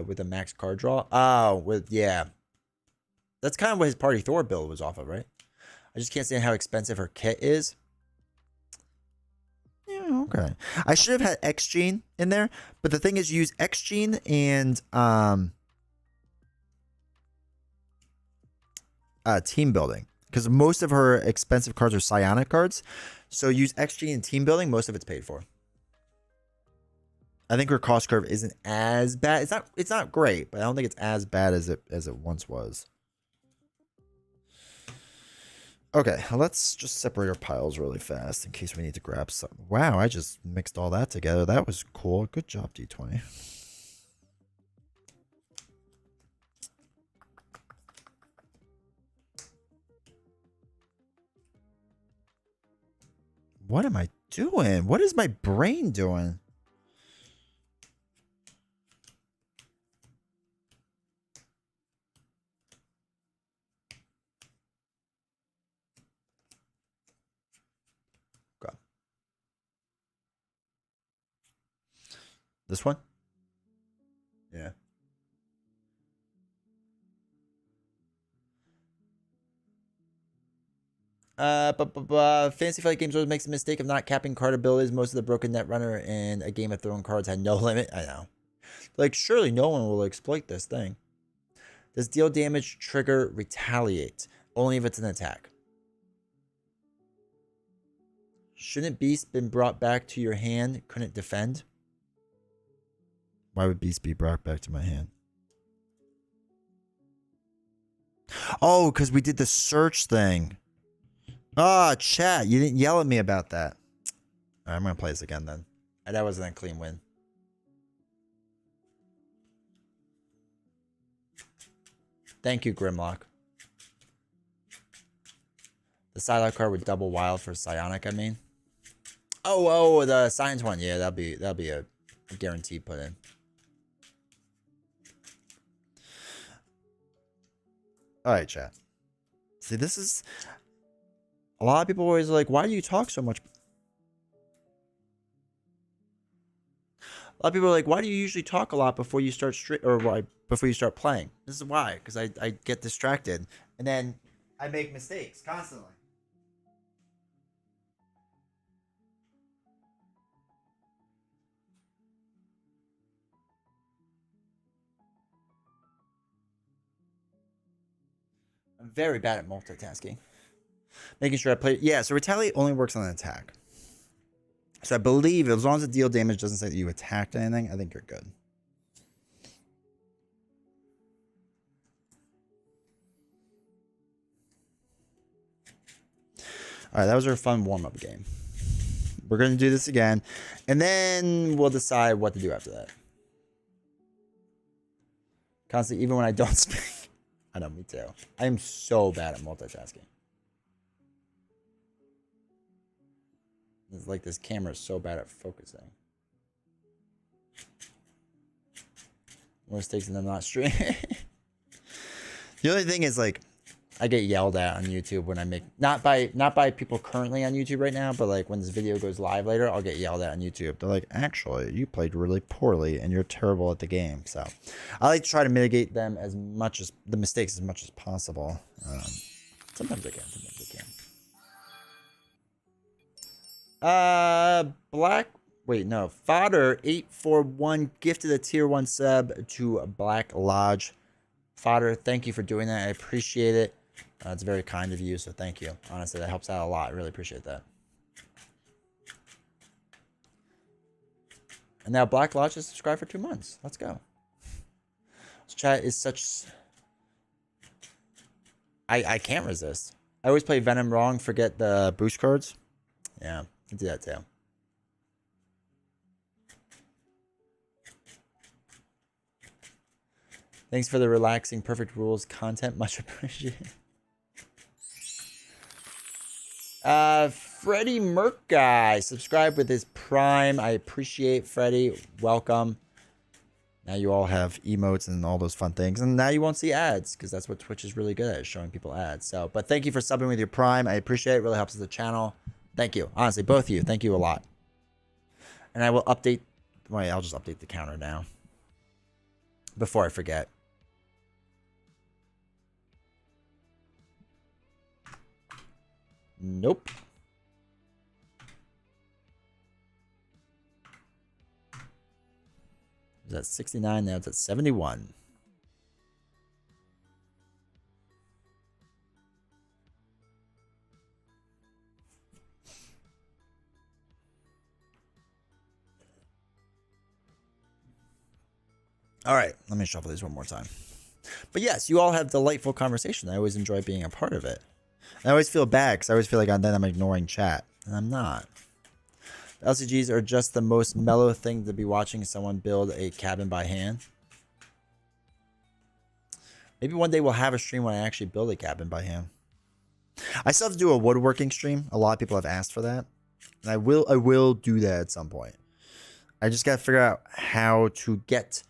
with a max card draw. Oh, yeah. That's kind of what his Party Thor build was off of, right? I just can't stand how expensive her kit is. Yeah, okay. I should have had X Gene in there, but the thing is, use X Gene and team building, because most of her expensive cards are psionic cards. So use X Gene and team building. Most of it's paid for. I think her cost curve isn't as bad. It's not great, but I don't think it's as bad as it once was. Okay, let's just separate our piles really fast in case we need to grab something. Wow, I just mixed all that together. That was cool. Good job, D20. What am I doing? What is my brain doing? This one? Yeah. Fantasy Flight Games always makes the mistake of not capping card abilities. Most of the broken Netrunner in a Game of Thrones cards had no limit. I know. Like, surely no one will exploit this thing. Does deal damage trigger retaliate? Only if it's an attack. Shouldn't Beast been brought back to your hand? Couldn't defend? Why would Beast be brought back to my hand? Oh, because we did the search thing. Ah, chat. You didn't yell at me about that. All right, I'm going to play this again then. That wasn't a clean win. Thank you, Grimlock. The Psylocke card with double wild for Psionic, I mean. Oh, the Science one. Yeah, that'll be a guaranteed put in. All right, chat. See, this is... A lot of people always like, why do you talk so much? A lot of people are like, why do you usually talk a lot before you start before you start playing? This is why, because I get distracted and then I make mistakes constantly. I'm very bad at multitasking. Making sure I play. Yeah, so retaliate only works on an attack. So I believe as long as the deal damage doesn't say that you attacked anything, I think you're good. All right, that was our fun warm-up game. We're going to do this again, and then we'll decide what to do after that. Constantly, even when I don't speak. I know, me too. I am so bad at multitasking. It's like this camera is so bad at focusing. More mistakes than I'm not straight. The only thing is, like, I get yelled at on YouTube when I make not by people currently on YouTube right now, but like when this video goes live later, I'll get yelled at on YouTube. They're like, actually, you played really poorly and you're terrible at the game. So I like to try to mitigate them as much as the mistakes as much as possible. Sometimes I can, sometimes I can. Fodder 841 gifted a tier 1 sub to Black Lodge. Fodder, thank you for doing that. I appreciate it. It's very kind of you, so thank you. Honestly, that helps out a lot. I really appreciate that. And now Black Lodge has subscribed for 2 months. Let's go. This chat is such... I can't resist. I always play Venom wrong, forget the boost cards. Yeah, I do that too. Thanks for the relaxing Perfect Rules content. Much appreciated. Freddie Merc guy subscribed with his Prime. I appreciate Freddie. Welcome. Now you all have emotes and all those fun things. And now you won't see ads because that's what Twitch is really good at, showing people ads. So, but thank you for subbing with your Prime. I appreciate it. It really helps the channel. Thank you. Honestly, both of you. Thank you a lot. And I will update. Wait, I'll just update the counter now. before I forget. Nope. It was at 69, now it's at 71. All right, let me shuffle these one more time. But yes, you all have delightful conversation. I always enjoy being a part of it. I always feel bad because I always feel like then I'm ignoring chat, and I'm not. LCGs are just the most mellow thing to be watching someone build a cabin by hand. Maybe one day we'll have a stream when I actually build a cabin by hand. I still have to do a woodworking stream. A lot of people have asked for that. And I will do that at some point. I just gotta figure out how to get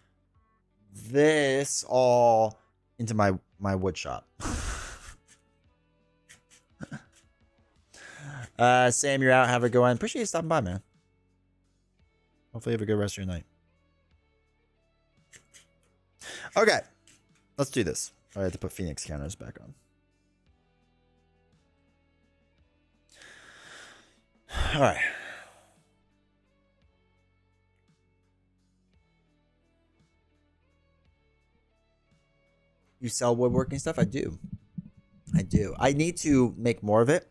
this all into my wood shop. Sam, you're out. Have a good one. Appreciate you stopping by, man. Hopefully you have a good rest of your night. Okay. Let's do this. I have to put Phoenix counters back on. All right. You sell woodworking stuff? I do. I need to make more of it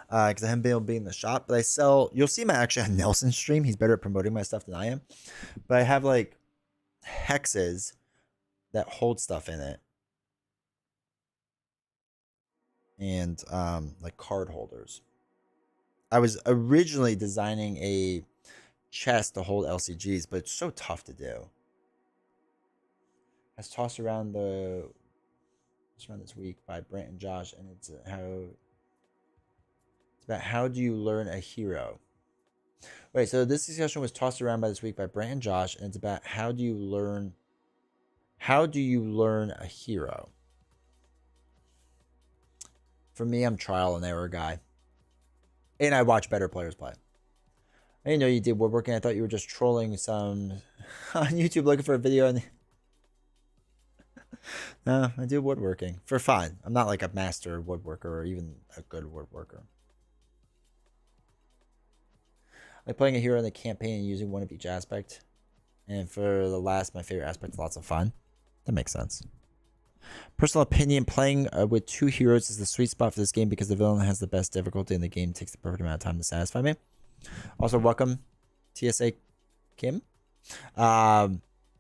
because I haven't been able to be in the shop. But I sell. You'll see my actually on Nelson's stream. He's better at promoting my stuff than I am. But I have like hexes that hold stuff in it, and like card holders. I was originally designing a chest to hold LCGs, but it's so tough to do. I was tossed around this week by Brant and Josh, and it's about how do you learn a hero. Wait, so this discussion was tossed around by this week by Brant and Josh, and it's about how do you learn a hero. For me, I'm trial and error guy, and I watch better players play. I didn't know you did woodworking. I thought you were just trolling some on YouTube looking for a video and no, I do woodworking for fun. I'm not like a master woodworker or even a good woodworker. I like playing a hero in the campaign and using one of each aspect. And for the last, my favorite aspect, lots of fun. That makes sense. Personal opinion, playing with two heroes is the sweet spot for this game because the villain has the best difficulty and the game takes the perfect amount of time to satisfy me. Also, welcome, TSA Kim.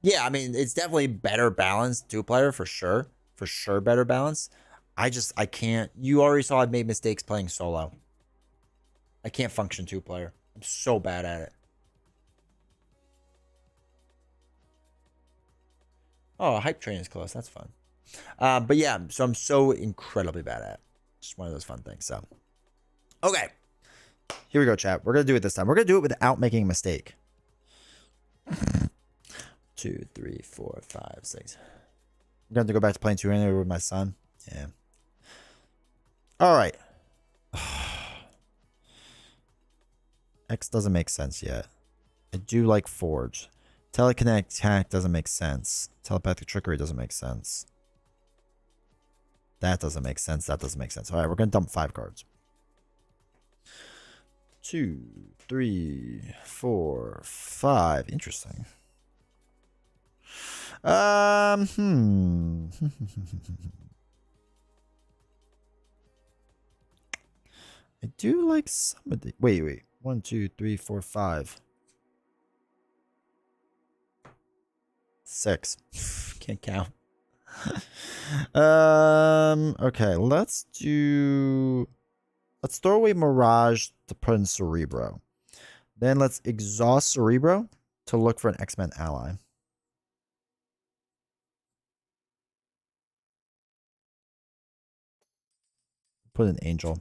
Yeah, I mean, it's definitely better balanced two-player for sure. For sure, better balance. I can't. You already saw I made mistakes playing solo. I can't function two-player. I'm so bad at it. Oh, hype train is close. That's fun. But yeah, so I'm so incredibly bad at it. Just one of those fun things. So, okay. Here we go, chat. We're going to do it this time. We're going to do it without making a mistake. 2, 3, 4, 5, 6. I'm going to go back to playing two-handed with my son. Yeah. All right. X doesn't make sense yet. I do like Forge. Telekinetic attack doesn't make sense. Telepathic trickery doesn't make sense. That doesn't make sense. That doesn't make sense. All right, we're going to dump 5 cards. 2, 3, 4, 5. Interesting. I do like some of the. Wait. 1, 2, 3, 4, 5. 6. Can't count. Okay, let's throw away Mirage to put in Cerebro. Then let's exhaust Cerebro to look for an X-Men ally. Put an Angel.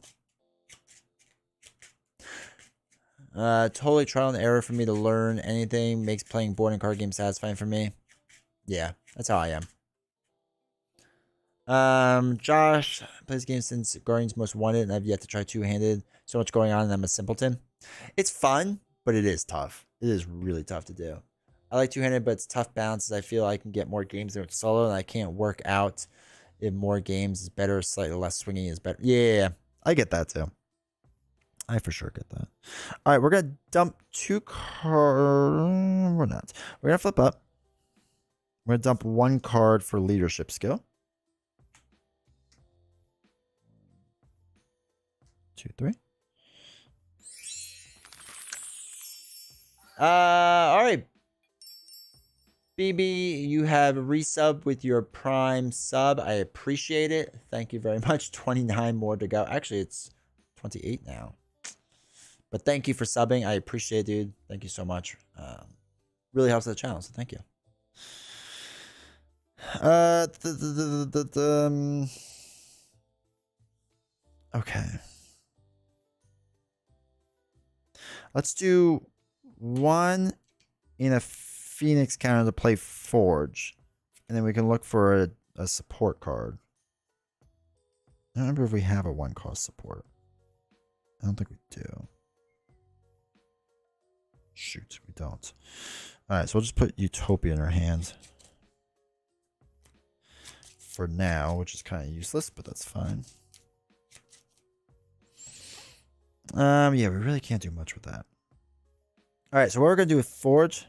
Totally trial and error for me to learn anything. Makes playing board and card games satisfying for me. Yeah, that's how I am. Josh plays games since Guardians Most Wanted, and I've yet to try two-handed. So much going on, and I'm a simpleton. It's fun, but it is tough. It is really tough to do. I like two-handed, but it's tough bounces. I feel I can get more games than with solo, and I can't work out if more games is better, slightly less swinging is better. Yeah, I get that too. I for sure get that. All right, we're gonna dump 2 cards. We're not. We're gonna flip up. We're gonna dump 1 card for leadership skill. 2, 3. All right. BB, you have resub with your Prime sub. I appreciate it. Thank you very much. 29 more to go. Actually, it's 28 now. But thank you for subbing. I appreciate it, dude. Thank you so much. Really helps the channel, so thank you. Okay. Let's do 1 in a Phoenix counter to play Forge. And then we can look for a support card. I don't remember if we have a 1-cost support. I don't think we do. Shoot, we don't. Alright, so we'll just put Utopia in our hands. For now, which is kind of useless, but that's fine. Yeah, we really can't do much with that. Alright, so what we're going to do with Forge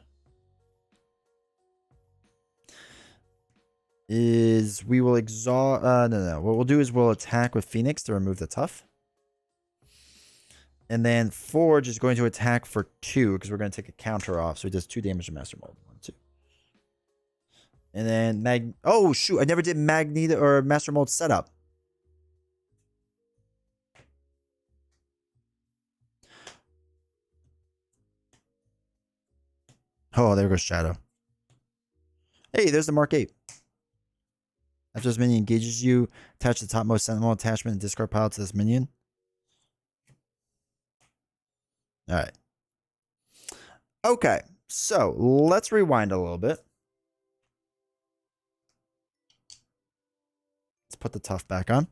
is we will exhaust... no. What we'll do is we'll attack with Phoenix to remove the tough. And then Forge is going to attack for 2 because we're going to take a counter off. So he does 2 damage to Master Mold. 1, 2. And then oh, shoot. I never did Magneto or Master Mold setup. Oh, there goes Shadow. Hey, there's the Mark 8. After this minion engages you, attach the topmost Sentinel attachment and discard pile to this minion. Alright. Okay, so let's rewind a little bit. Let's put the tough back on.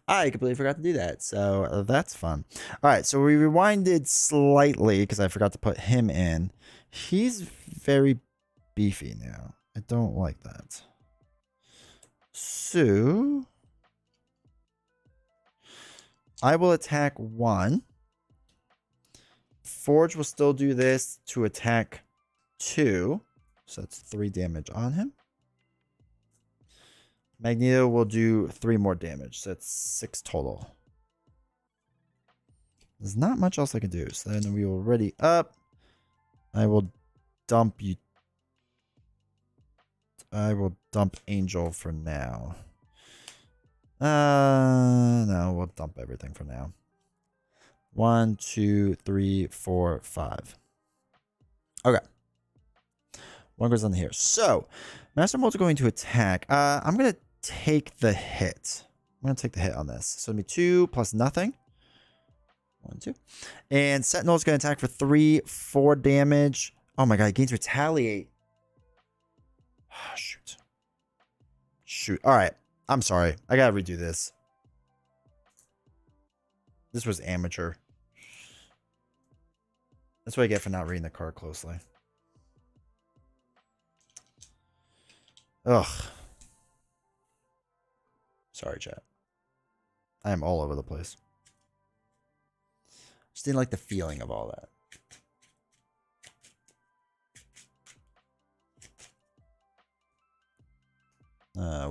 I completely forgot to do that, so that's fun. Alright, so we rewinded slightly because I forgot to put him in. He's very beefy now. I don't like that. So I will attack 1. Forge will still do this to attack 2. So that's 3 damage on him. Magneto will do 3 more damage. So that's 6 total. There's not much else I can do. So then we will ready up. I will dump you. I will dump Angel for now. No, we'll dump everything for now. 1, 2, 3, 4, 5. Okay. 1 goes on here. So, Master Mold's going to attack. I'm going to take the hit. I'm going to take the hit on this. So, it'll be 2 plus nothing. 1, 2. And Sentinel's going to attack for 3, 4 damage. Oh my god, he gains retaliate. Oh, shoot. Shoot. Alright. I'm sorry. I gotta redo this. This was amateur. That's what I get for not reading the card closely. Ugh. Sorry, chat. I am all over the place. Just didn't like the feeling of all that.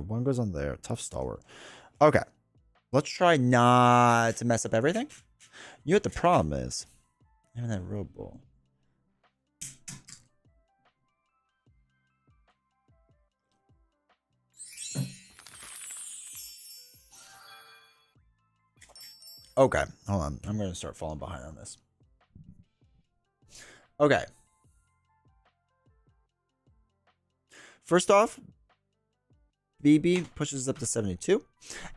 One goes on there. Tough stalwart. Okay. Let's try not to mess up everything. You know what the problem is? Having that road ball. Okay. Hold on. I'm going to start falling behind on this. Okay. First off, BB pushes up to 72.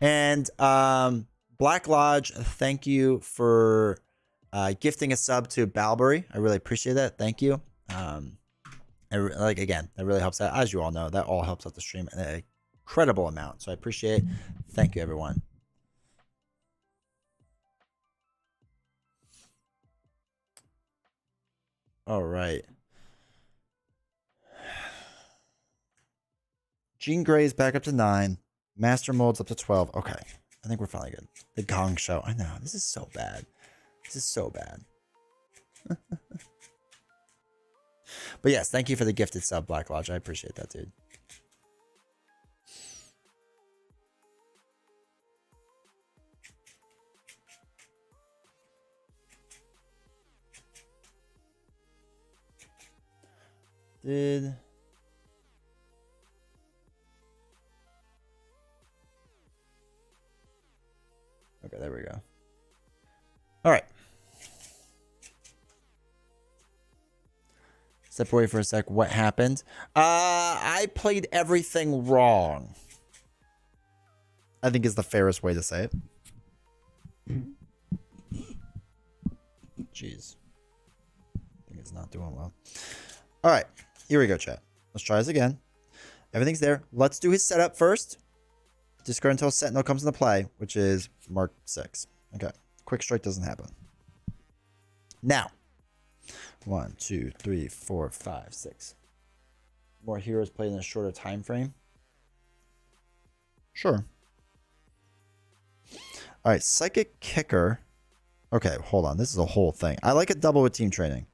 And Black Lodge, thank you for gifting a sub to Balbury. I really appreciate that. Thank you. Again, that really helps out. As you all know, that all helps out the stream an incredible amount. So I appreciate it. Thank you, everyone. All right. Jean Grey is back up to 9. Master Mold's up to 12. Okay. I think we're finally good. The Gong Show. I know. This is so bad. This is so bad. But yes, thank you for the gifted sub, Black Lodge. I appreciate that, dude. Okay, there we go. All right. Step away for a sec. What happened? I played everything wrong. I think is the fairest way to say it. Jeez. I think it's not doing well. All right. Here we go, chat. Let's try this again. Everything's there. Let's do his setup first. Discard until Sentinel comes into play, which is Mark 6. Okay. Quick Strike doesn't happen. Now. 1, 2, 3, 4, 5, 6. More heroes played in a shorter time frame. Sure. All right, Psychic Kicker. Okay, hold on. This is a whole thing. I like a double with team training.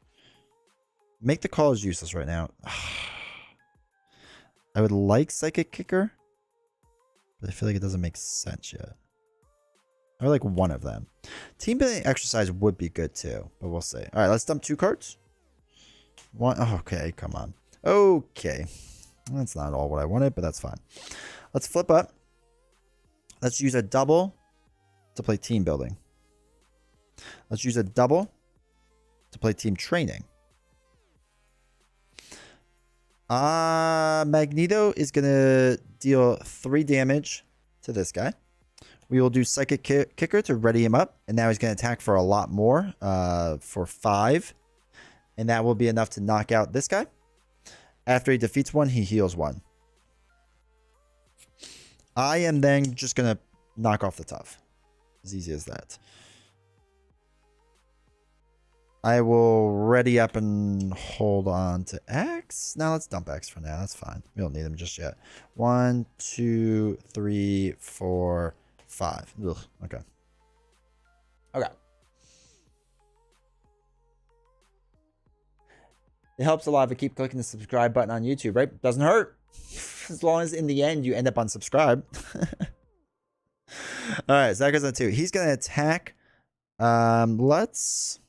Make the call is useless right now. I would like Psychic Kicker, but I feel like it doesn't make sense yet. I would like one of them. Team building exercise would be good too, but we'll see. All right, let's dump 2 cards. One. Oh, okay, come on. Okay. That's not all what I wanted, but that's fine. Let's flip up. Let's use a double to play team building. Let's use a double to play team training. Magneto is going to deal 3 damage to this guy. We will do Psychic Kicker to ready him up. And now he's going to attack for a lot more, for 5. And that will be enough to knock out this guy. After he defeats one, he heals 1. I am then just going to knock off the tough. As easy as that. I will ready up and hold on to X. Now let's dump X for now. That's fine. We don't need him just yet. 1, 2, 3, 4, 5. Ugh. Okay. Okay. It helps a lot if you keep clicking the subscribe button on YouTube, right? Doesn't hurt. As long as in the end you end up unsubscribed. All right, so that goes on 2. He's going to attack. Let's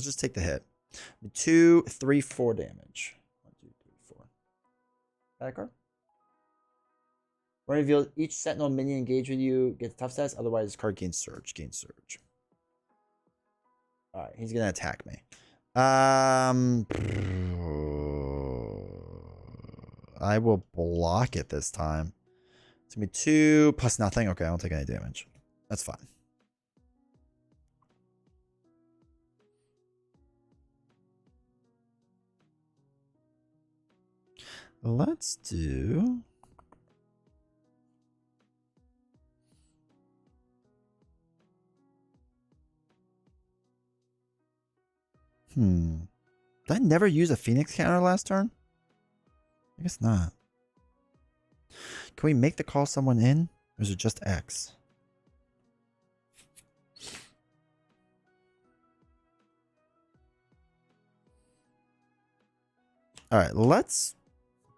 just take the hit. 2, 3, 4 damage. 1, 2, 3, 4. Back card. When revealed, each Sentinel minion engaged with you gets tough stats. Otherwise, this card gains surge. All right, he's gonna attack me. I will block it this time. It's gonna be 2 plus nothing. Okay, I don't take any damage. That's fine. Let's do... Did I never use a Phoenix counter last turn? I guess not. Can we make the call someone in? Or is it just X? Alright, let's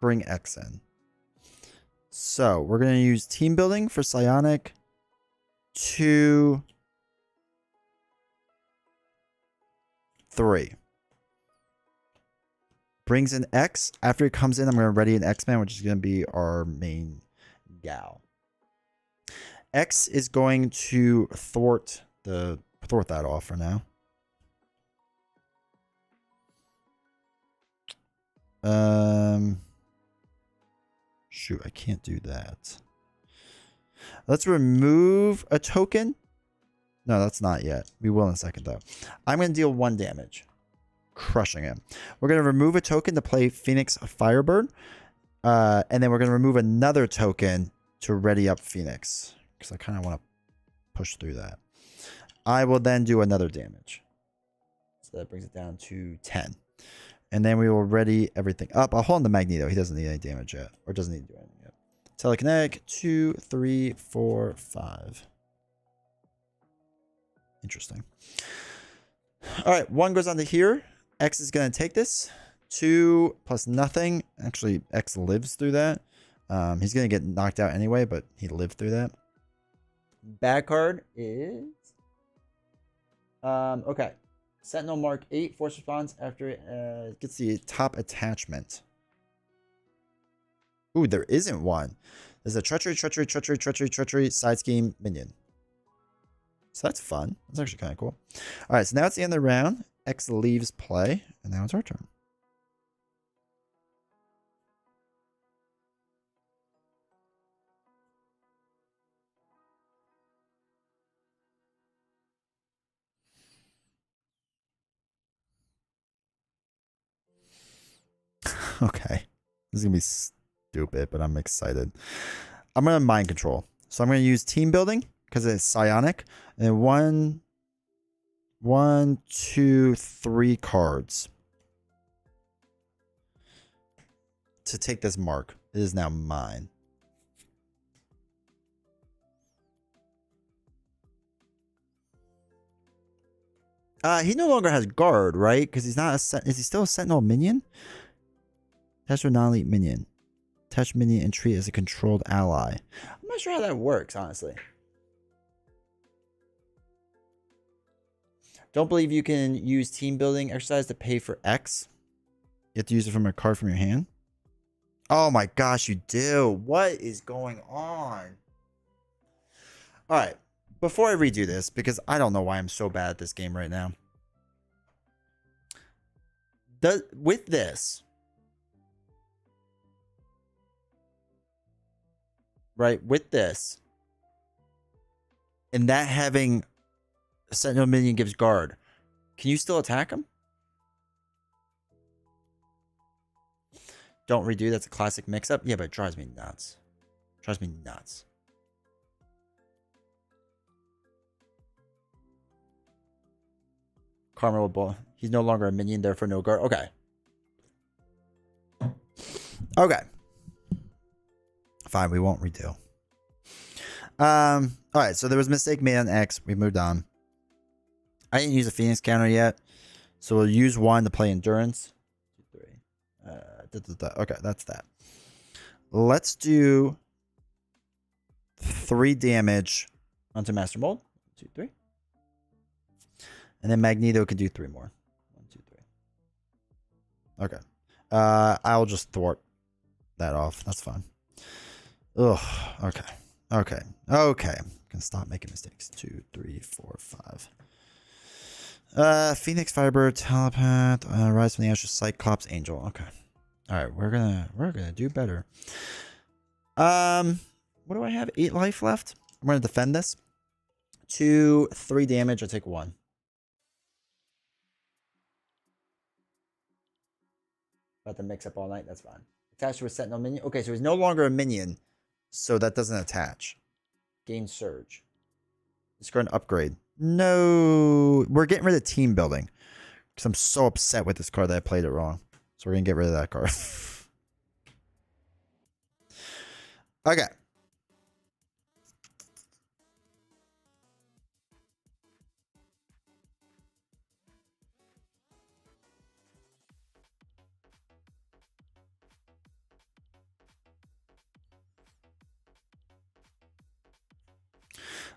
bring X in. So, we're going to use team building for Psionic. 2, 3. Brings in X. After it comes in, I'm going to ready an X-Men, which is going to be our main gal. X is going to thwart that off for now. Shoot, I can't do that. Let's remove a token. No, that's not yet. We will in a second, though. I'm going to deal 1 damage. Crushing him. We're going to remove a token to play Phoenix Firebird. And then we're going to remove another token to ready up Phoenix. Because I kind of want to push through that. I will then do another damage. So that brings it down to 10. And then we will ready everything up. I'll hold on the Magneto. He doesn't need any damage yet. Or doesn't need to do anything yet. Telekinetic, 2, 3, 4, 5. Interesting. All right, 1 goes on to here. X is going to take this. 2 plus nothing. Actually, X lives through that. He's going to get knocked out anyway, but he lived through that. Bad card is... okay. Sentinel Mark 8, force response after it gets the top attachment. Ooh, there isn't one. There's a treachery, side scheme, minion. So that's fun. That's actually kind of cool. All right, so now it's the end of the round. X leaves play, and now it's our turn. Okay. This is going to be stupid, but I'm excited. I'm going to mind control. So I'm going to use team building because it's psionic. And then 1, 2, 3 cards to take this mark. It is now mine. He no longer has guard, right? Because he's not a is he still a sentinel minion? Attach a non-elite minion. Attach minion and treat as a controlled ally. I'm not sure how that works, honestly. Don't believe you can use team building exercise to pay for X. You have to use it from a card from your hand. Oh my gosh, you do. What is going on? All right. Before I redo this, because I don't know why I'm so bad at this game right now. With this, right? With this, and that having a Sentinel minion gives guard, can you still attack him? Don't redo. That's a classic mix-up. Yeah, but it drives me nuts. Drives me nuts. Karma will ball. He's no longer a minion, therefore no guard. Okay. Okay. Fine, we won't redo. Alright, so there was a mistake made on X. We moved on. I didn't use a Phoenix counter yet. So we'll use 1 to play Endurance. 2, 3. Okay, that's that. Let's do 3 damage onto Master Mold. 2, 3. And then Magneto can do 3 more. 1, 2, 3. Okay. I'll just thwart that off. That's fine. Ugh. Okay. Okay. Okay. Can stop making mistakes. 2, 3, 4, 5. Phoenix, Firebird, Telepath, Rise from the Ashes, Cyclops, Angel. Okay. All right. We're gonna do better. What do I have? 8 life left. I'm gonna defend this. 2, 3 damage. I take 1. About to mix up all night. That's fine. Attached to a Sentinel minion. Okay, so he's no longer a minion, so that doesn't attach. Gain Surge. Discard an upgrade. No, we're getting rid of team building because I'm so upset with this card that I played it wrong. So we're gonna get rid of that card. Okay.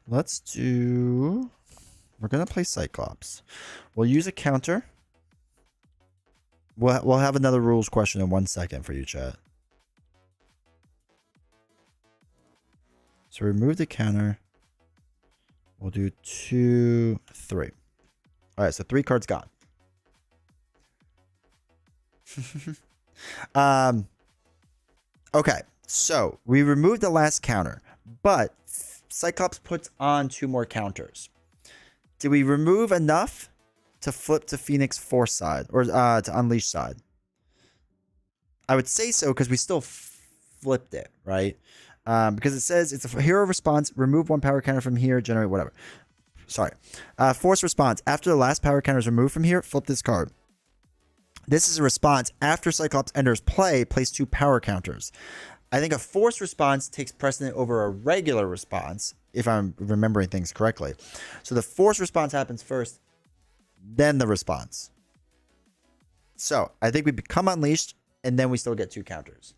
Let's do... We're going to play Cyclops. We'll use a counter. We'll have another rules question in 1 second for you, chat. So remove the counter. We'll do 2, 3. All right, so 3 cards gone. Okay, so we removed the last counter, but Cyclops puts on 2 more counters. Did we remove enough to flip to Phoenix Force side or to Unleash side? I would say so because we still flipped it, right? Because it says it's a hero response. Remove 1 power counter from here. Generate whatever. Sorry. Force response. After the last power counter is removed from here, flip this card. This is a response after Cyclops enters play, place 2 power counters. I think a forced response takes precedent over a regular response, if I'm remembering things correctly. So the forced response happens first, then the response. So I think we become unleashed, and then we still get 2 counters.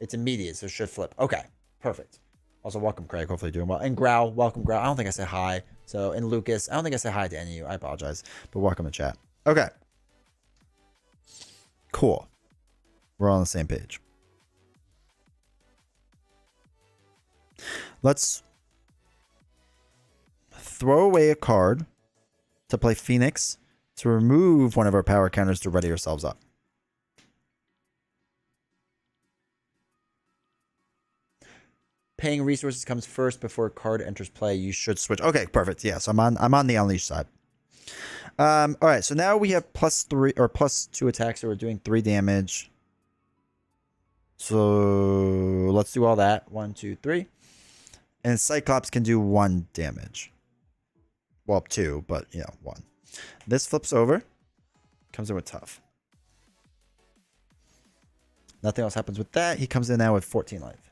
It's immediate, so it should flip. Okay, perfect. Also, welcome, Craig. Hopefully doing well. And Growl, welcome, Growl. I don't think I said hi. So, and Lucas, I don't think I said hi to any of you. I apologize, but welcome to chat. Okay. Cool. We're all on the same page. Let's throw away a card to play Phoenix to remove one of our power counters to ready ourselves up. Paying resources comes first before a card enters play. You should switch. Okay, perfect. Yes, I'm on the unleash side. All right, so now we have +3 or +2 attacks, so we're doing 3 damage. So let's do all that. 1, 2, 3. And Cyclops can do 1 damage. Well, 2, but yeah, 1. This flips over. Comes in with tough. Nothing else happens with that. He comes in now with 14 life.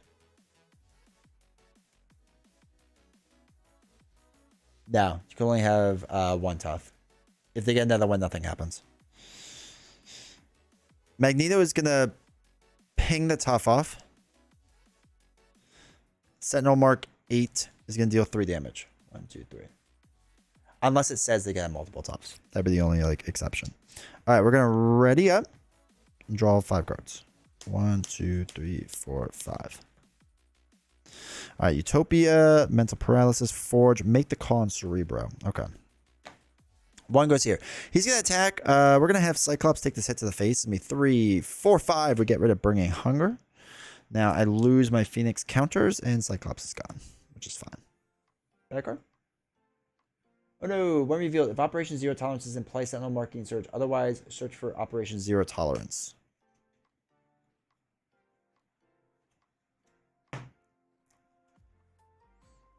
No, you can only have 1 tough. If they get another one, nothing happens. Magneto is going to ping the tough off. Sentinel Mark 8 is going to deal 3 damage. 1, 2, 3. Unless it says they get multiple toughs. That'd be the only exception. All right, we're going to ready up and draw 5 cards. 1, 2, 3, 4, 5. All right, Utopia, Mental Paralysis, Forge, make the call on Cerebro. Okay. 1 goes here. He's going to attack. We're going to have Cyclops take this hit to the face. It's going to be 3, 4, 5. We get rid of Bringing Hunger. Now I lose my Phoenix counters, and Cyclops is gone, which is fine. Bad card? Oh no, when revealed, if Operation Zero Tolerance is in play, Sentinel marking search. Otherwise, search for Operation Zero Tolerance.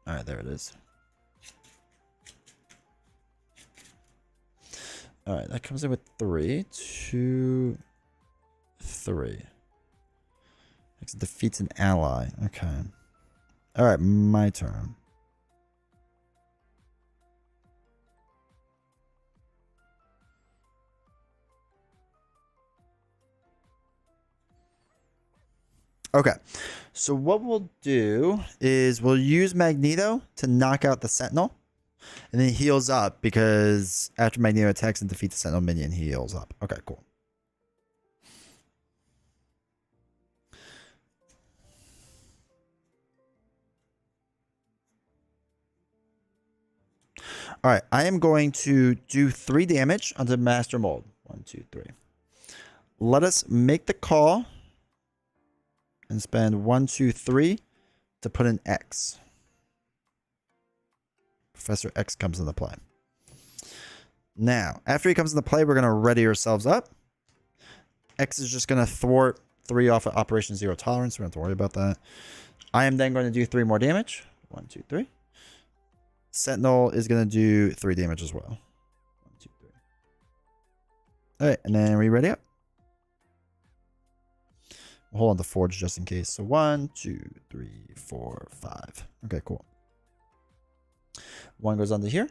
Alright, there it is. Alright, that comes in with 3, 2, 3. It defeats an ally. Okay. Alright, my turn. Okay, so what we'll do is we'll use Magneto to knock out the Sentinel, and then he heals up because after Magneto attacks and defeats the Sentinel minion, he heals up. Okay, cool. All right, I am going to do 3 damage onto Master Mold. 1, 2, 3. Let us make the call and spend 1, 2, 3 to put an X. Professor X comes into play. Now, after he comes into play, we're going to ready ourselves up. X is just going to thwart 3 off of Operation Zero Tolerance. We don't have to worry about that. I am then going to do 3 more damage. 1, 2, 3. Sentinel is going to do 3 damage as well. 1, 2, 3. All right, and then we ready up. Hold on to Forge just in case. So 1, 2, 3, 4, 5. Okay, cool. 1 goes onto here.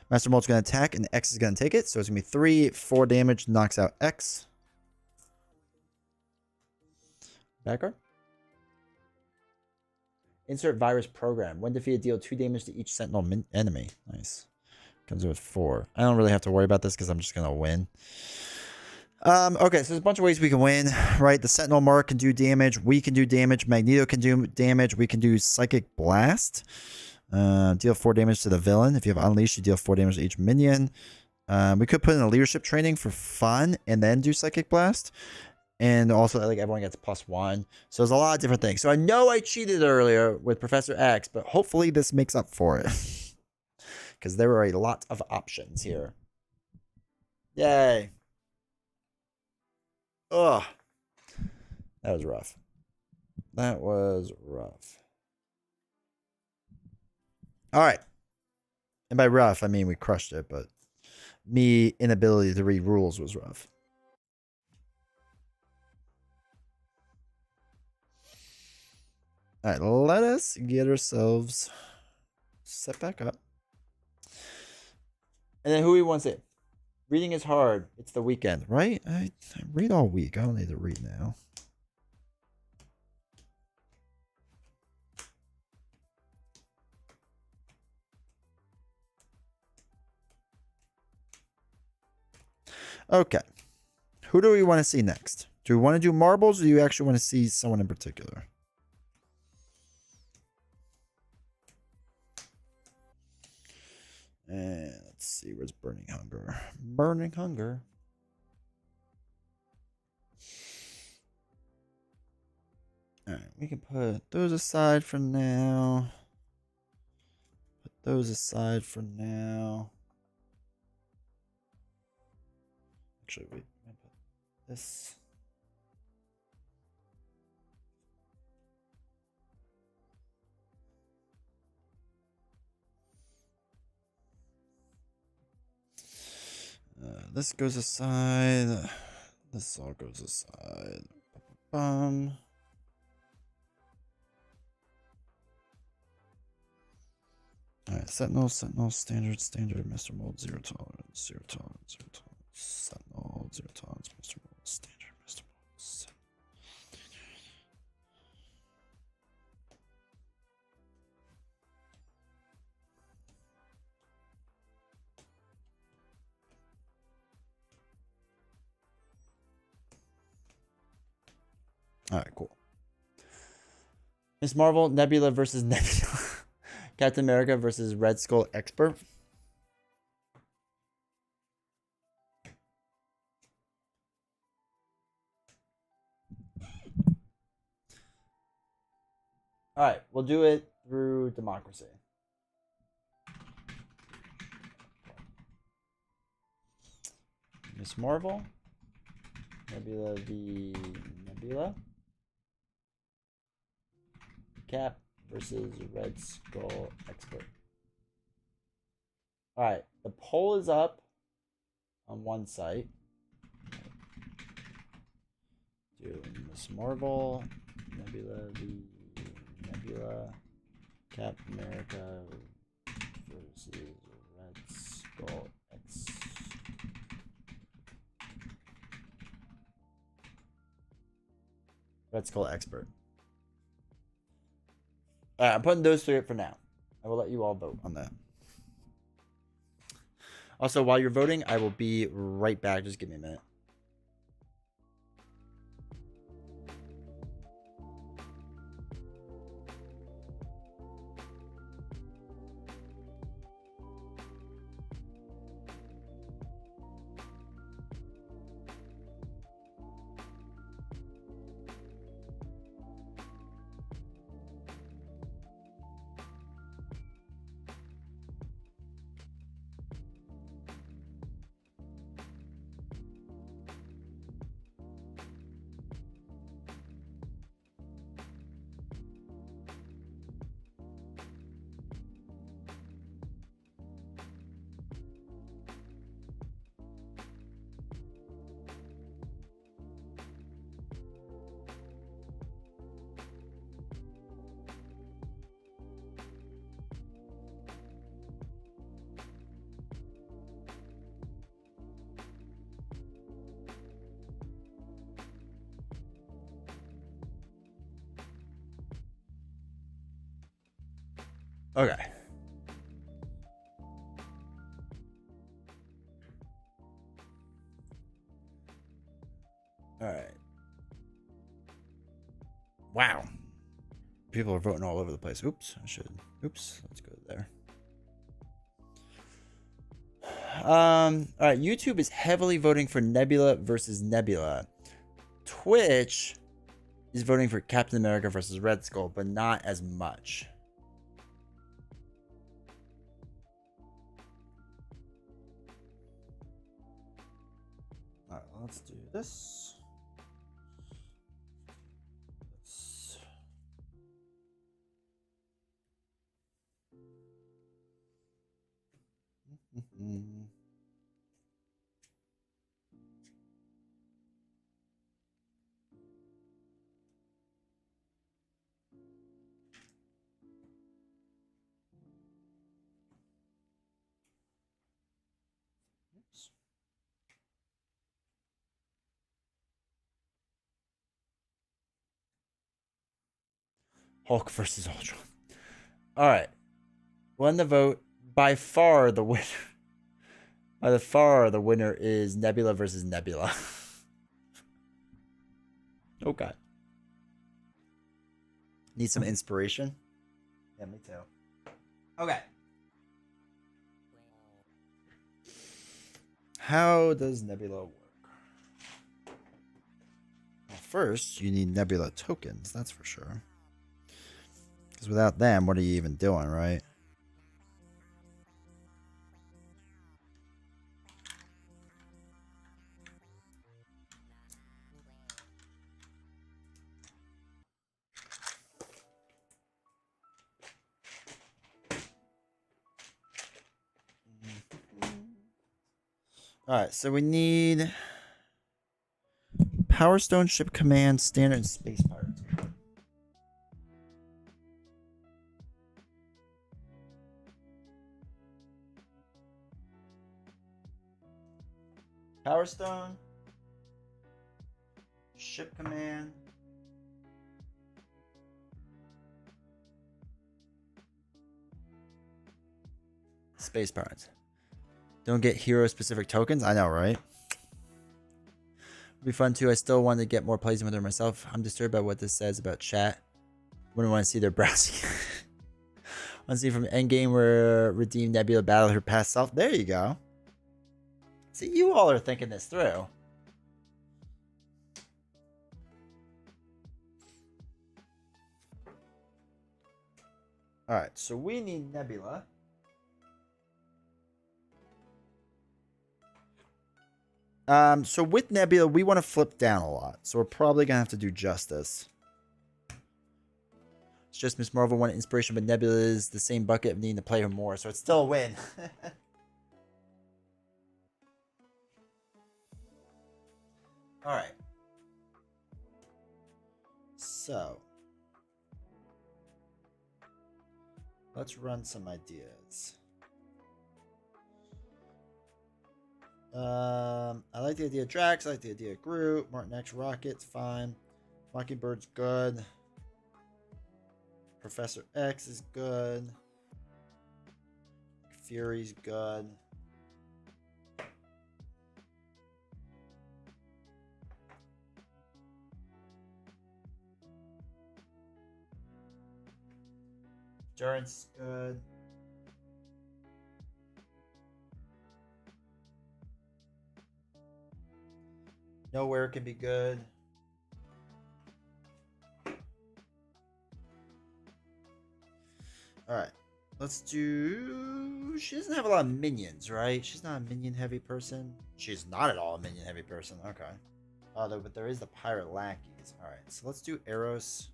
Master Mold's going to attack, and X is going to take it. So it's going to be 3, 4 damage, knocks out X. Back card. Insert virus program. When defeated, deal 2 damage to each Sentinel enemy. Nice. Comes with 4. I don't really have to worry about this because I'm just going to win. Okay, so there's a bunch of ways we can win, right? The Sentinel Mark can do damage. We can do damage. Magneto can do damage. We can do Psychic Blast. Deal 4 damage to the villain. If you have Unleashed, you deal 4 damage to each minion. We could put in a leadership training for fun and then do Psychic Blast. And also, everyone gets +1. So there's a lot of different things. So I know I cheated earlier with Professor X, but hopefully this makes up for it. Because there are a lot of options here. Yay. Ugh. That was rough. That was rough. All right. And by rough, I mean we crushed it, but me inability to read rules was rough. All right, let us get ourselves set back up. And then who we want to say? Reading is hard. It's the weekend, right? I read all week. I don't need to read now. Okay. Who do we want to see next? Do we want to do marbles, or do you actually want to see someone in particular? And let's see, where's Burning Hunger? Burning Hunger. All right, we can put those aside for now. Put those aside for now. Actually, wait. I put this. This goes aside. This all goes aside. Bum. Alright, Sentinel, standard, Mr. Mold, zero tolerance, zero tolerance, zero tolerance. Sentinel, zero tolerance, Mr. Mold, standard, Mr. Mold. Alright, cool. Miss Marvel, Nebula versus Nebula. Captain America versus Red Skull Expert. Alright, we'll do it through democracy. Miss Marvel, Nebula v. Nebula. Cap versus Red Skull Expert. Alright, the poll is up on one site. Do Miss Marvel, Nebula v. Nebula, Cap America versus Red Skull X. Red Skull Expert. Alright, I'm putting those three up for now. I will let you all vote on that. Also, while you're voting, I will be right back. Just give me a minute. Okay. All right. Wow. People are voting all over the place. Oops, I should. Oops, let's go there. All right, YouTube is heavily voting for Nebula versus Nebula. Twitch is voting for Captain America versus Red Skull, but not as much. All right, let's do this. Hulk versus Ultron. All right. Won the vote. By far the winner. By far the winner is Nebula versus Nebula. Okay. Need some inspiration? Yeah, me too. Okay. How does Nebula work? Well, first, you need Nebula tokens, that's for sure. Because without them, what are you even doing, right? Alright, so we need Power Stone, Ship Command, Standard, and Space Pirates. Power Stone, Ship Command, Space Pirates. Don't get hero-specific tokens? I know, right? Would be fun too. I still want to get more plays with her myself. I'm disturbed by what this says about chat. Wouldn't want to see their browsing. Want to see from Endgame where Redeemed Nebula battled her past self. There you go. See, you all are thinking this through. Alright, so we need Nebula. So with Nebula, we want to flip down a lot. So we're probably going to have to do Justice. It's just Miss Marvel wanted inspiration, but Nebula is the same bucket of needing to play her more. So it's still a win. Alright. So. Let's run some ideas. I like the idea of Drax. I like the idea of Groot. Martin X Rocket's fine. Mockingbird's good. Professor X is good. Fury's good. Durant's good. Nowhere can be good. Alright. Let's do... She doesn't have a lot of minions, right? She's not a minion heavy person. She's not at all a minion heavy person. Okay. Oh, but there is the pirate lackeys. Alright, so let's do Eros.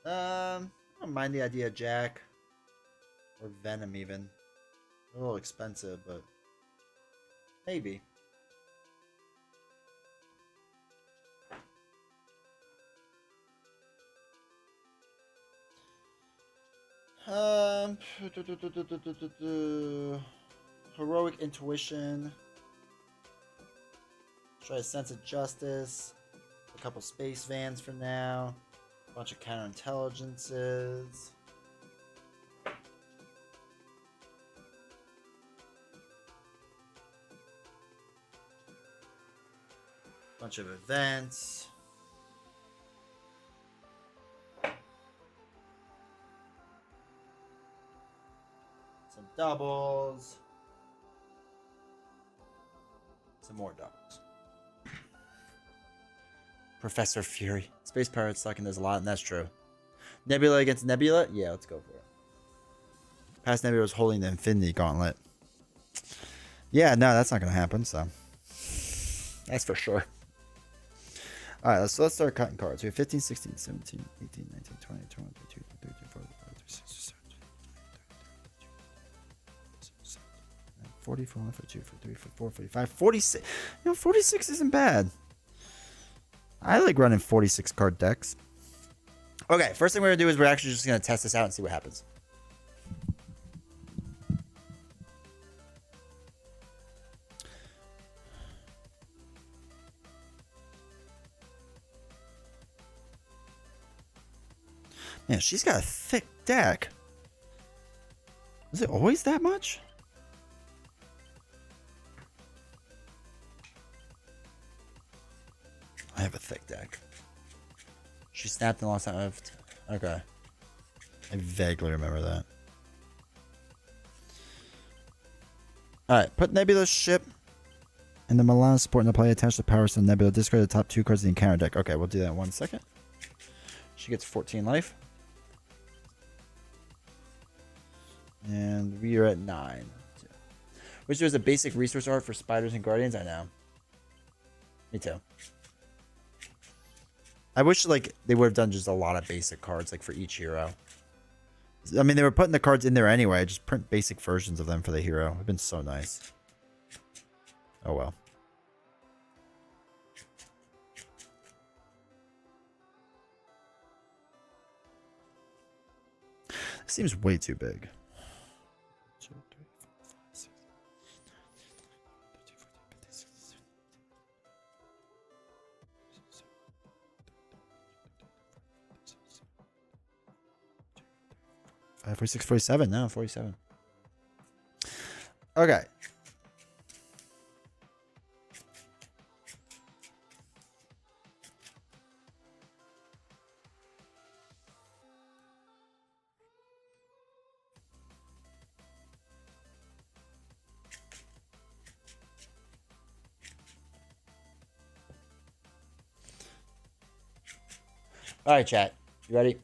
I don't mind the idea of Jack. Or Venom even. A little expensive, but maybe. Heroic intuition. Try a sense of justice. A couple space vans for now. A bunch of counterintelligences. Bunch of events. Some doubles. Some more doubles. Professor Fury. Space Pirates sucking this a lot, and that's true. Nebula against Nebula? Yeah, let's go for it. Past Nebula was holding the Infinity Gauntlet. Yeah, no, that's not going to happen, so. That's for sure. Alright, so let's start cutting cards. We have 15, 16, 17, 18, 19, 20, 21, 22, 23, 24, 25, 26, 27, 40, 41, 42, 43, 44, 45, 46. You know, 46 isn't bad. I like running 46 card decks. Okay, first thing we're going to do is we're actually just going to test this out and see what happens. Man, she's got a thick deck. Is it always that much? I have a thick deck. She snapped in the last time. Okay. I vaguely remember that. Alright, put Nebula's ship and the Milan support in the play attached to power to Nebula. Discard the top 2 cards of the encounter deck. Okay, we'll do that in 1 second. She gets 14 life. And we are at 9. Wish there was a basic resource art for spiders and guardians. I know. Me too. I wish like they would have done just a lot of basic cards like for each hero. I mean, they were putting the cards in there anyway. Just print basic versions of them for the hero. It'd been so nice. Oh well. This seems way too big. 46, 47. No, 47. Okay. All right, chat. You ready?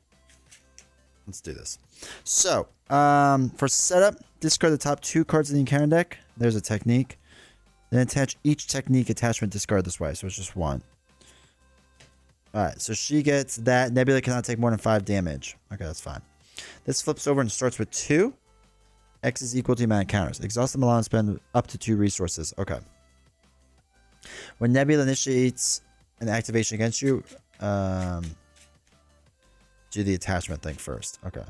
Let's do this. So, for setup, discard the top 2 cards in the encounter deck. There's a technique. Then attach each technique attachment discard this way. So it's just 1. Alright, so she gets that. Nebula cannot take more than 5 damage. Okay, that's fine. This flips over and starts with 2. X is equal to the amount of counters. Exhaust the Milan and spend up to 2 resources. Okay. When Nebula initiates an activation against you, do the attachment thing first. Okay.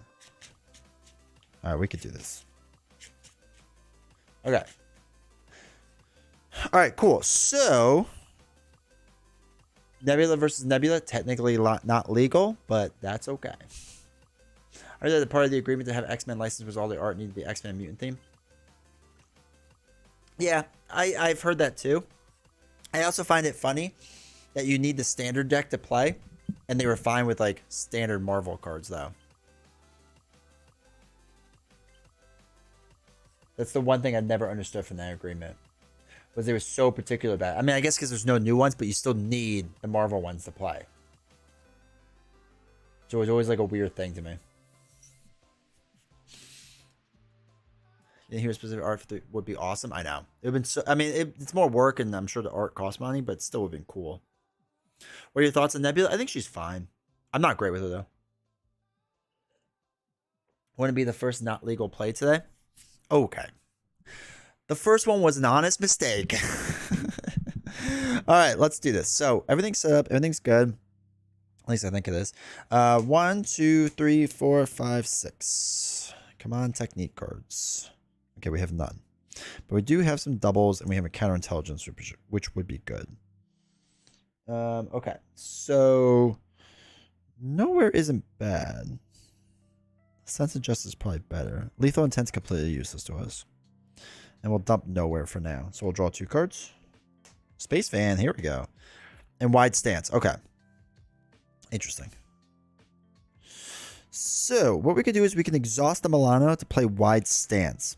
Alright, we could do this. Okay. Alright, cool. So, Nebula versus Nebula, technically not legal, but that's okay. I read that part of the agreement to have X-Men license was all the art needed to be X-Men mutant theme. Yeah, I've heard that too. I also find it funny that you need the standard deck to play, and they were fine with like standard Marvel cards though. That's the one thing I've never understood from that agreement. Was they were so particular about it. I mean, I guess because there's no new ones, but you still need the Marvel ones to play. So it was always like a weird thing to me. And here specific art would be awesome. I know. It would been so. I mean, it's more work, and I'm sure the art costs money, but it still would have been cool. What are your thoughts on Nebula? I think she's fine. I'm not great with her though. Want to be the first not legal play today? Okay. The first one was an honest mistake. All right, let's do this. So everything's set up. Everything's good. At least I think it is. 1, 2, 3, 4, 5, 6. Come on, technique cards. Okay, we have none. But we do have some doubles, and we have a counterintelligence, which would be good. Okay, so nowhere isn't bad. Sense of Justice is probably better. Lethal Intent's completely useless to us. And we'll dump nowhere for now. So we'll draw 2 cards. Space Fan, here we go. And Wide Stance. Okay. Interesting. So what we could do is we can exhaust the Milano to play Wide Stance.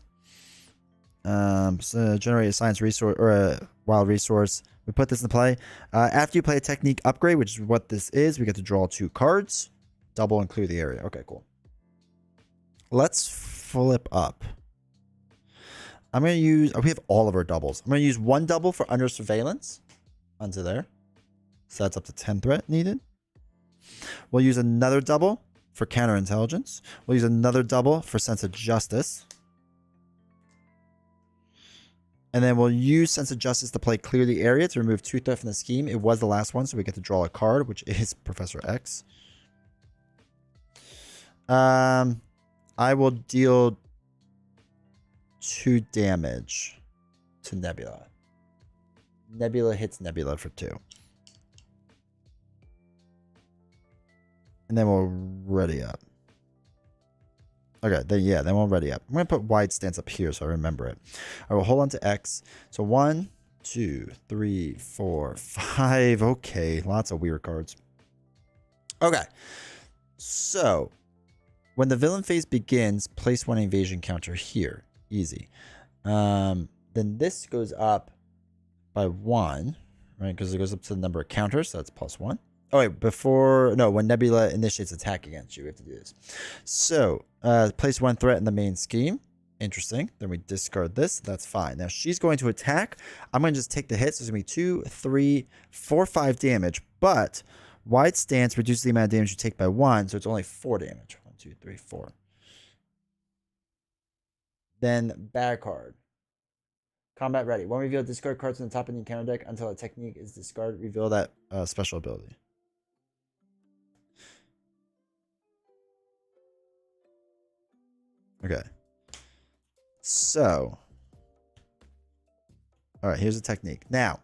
So generate a science resource or a wild resource. We put this in play. After you play a technique upgrade, which is what this is, we get to draw 2 cards. Double and clear the area. Okay, cool. Let's flip up. I'm going to use... Oh, we have all of our doubles. I'm going to use 1 double for under surveillance. Onto there. So that's up to 10 threat needed. We'll use another double for counterintelligence. We'll use another double for sense of justice. And then we'll use sense of justice to play clear the area to remove 2 threat from the scheme. It was the last one, so we get to draw a card, which is Professor X. I will deal 2 damage to Nebula. Nebula hits Nebula for 2. And then we'll ready up. Okay, then we'll ready up. I'm going to put wide stance up here so I remember it. I will hold on to X. So 1, 2, 3, 4, 5. Okay, lots of weird cards. Okay, so when the villain phase begins, place 1 invasion counter here. Easy. Then this goes up by 1, right? Because it goes up to the number of counters, so that's +1. Oh, wait, when Nebula initiates attack against you, we have to do this. So, place 1 threat in the main scheme. Interesting. Then we discard this. That's fine. Now, she's going to attack. I'm going to just take the hit. So, it's going to be 2, 3, 4, 5 damage. But wide stance reduces the amount of damage you take by 1, so it's only 4 damage. 1, 2, 3, 4. Then, bad card. Combat ready. When reveal, discard cards on the top of the encounter deck until a technique is discarded. Reveal that special ability. Okay. So. All right, here's the technique. Now,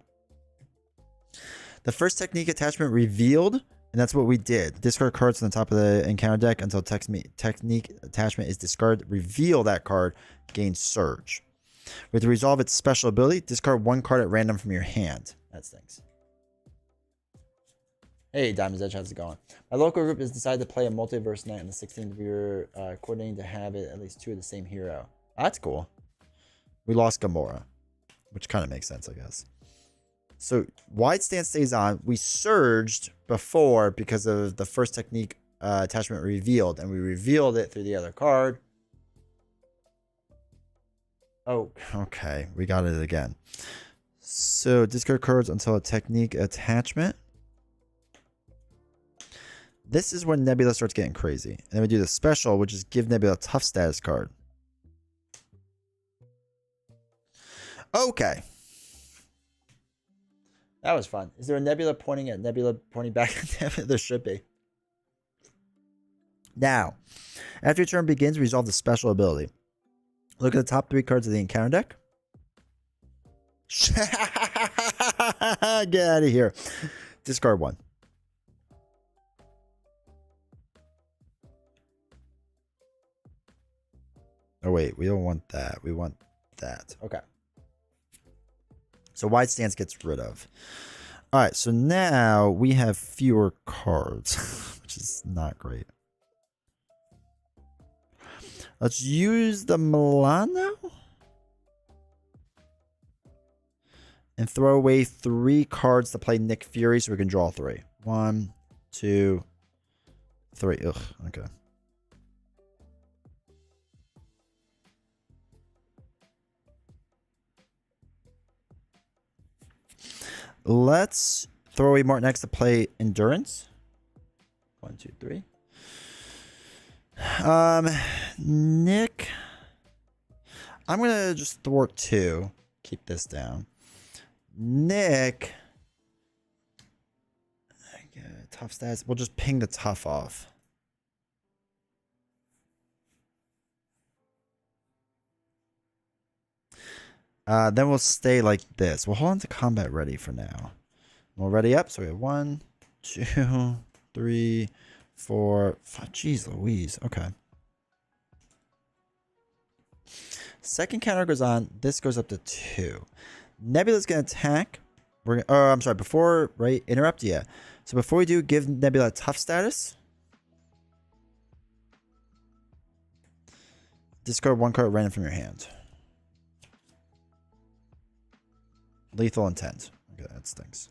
the first technique attachment revealed, and that's what we did. Discard cards on the top of the encounter deck until technique attachment is discarded. Reveal that card, gain surge. With the resolve its special ability, discard 1 card at random from your hand. That stinks. Hey, Diamond's Edge, how's it going? My local group has decided to play a multiverse night on the 16th. We were coordinating to have it at least 2 of the same hero. That's cool. We lost Gamora, which kind of makes sense, I guess. So, wide stance stays on. We surged before because of the first technique attachment revealed, and we revealed it through the other card. Oh, okay. We got it again. So, discard cards until a technique attachment. This is when Nebula starts getting crazy. And then we do the special, which is give Nebula a tough status card. Okay. That was fun. Is there a Nebula pointing at Nebula pointing back at Nebula? There should be. Now, after your turn begins, resolve the special ability. Look at the top 3 cards of the encounter deck. Get out of here. Discard 1. Oh, wait. We don't want that. We want that. Okay. So wide stance gets rid of. All right. So now we have fewer cards, which is not great. Let's use the Milano and throw away 3 cards to play Nick Fury so we can draw 3. 1, 2, 3. Ugh, okay. Let's throw away Martin X to play Endurance. 1, 2, 3. Nick. I'm going to just thwart 2. Keep this down. Nick. Tough stats. We'll just ping the tough off. Then we'll stay like this. We'll hold on to combat ready for now. We'll ready up. So we have 1, 2, 3, 4, 5. Jeez Louise. Okay. Second counter goes on. This goes up to 2. Nebula's going to attack. I'm sorry. Before, right? Interrupt. Yeah. So before we do, give Nebula a tough status. Discard 1 card random from your hand. Lethal intent. Okay, that stinks.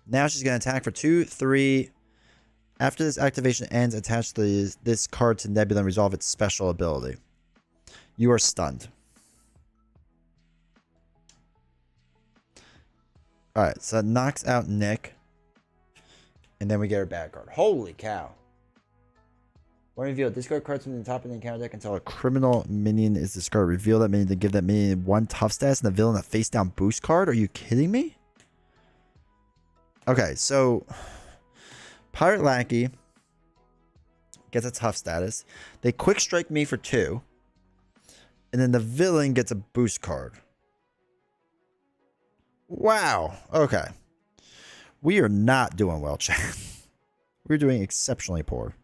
Now she's going to attack for 2, 3. After this activation ends, attach this card to Nebula and resolve its special ability. You are stunned. Alright, so that knocks out Nick. And then we get our bad card. Holy cow. When revealed, discard cards from the top of the encounter deck until a criminal minion is discarded. Reveal that minion to give that minion 1 tough stats and the villain a face down boost card. Are you kidding me? Okay, so Pirate Lackey gets a tough status. They quick strike me for 2. And then the villain gets a boost card. Wow. Okay. We are not doing well, chat. We're doing exceptionally poor.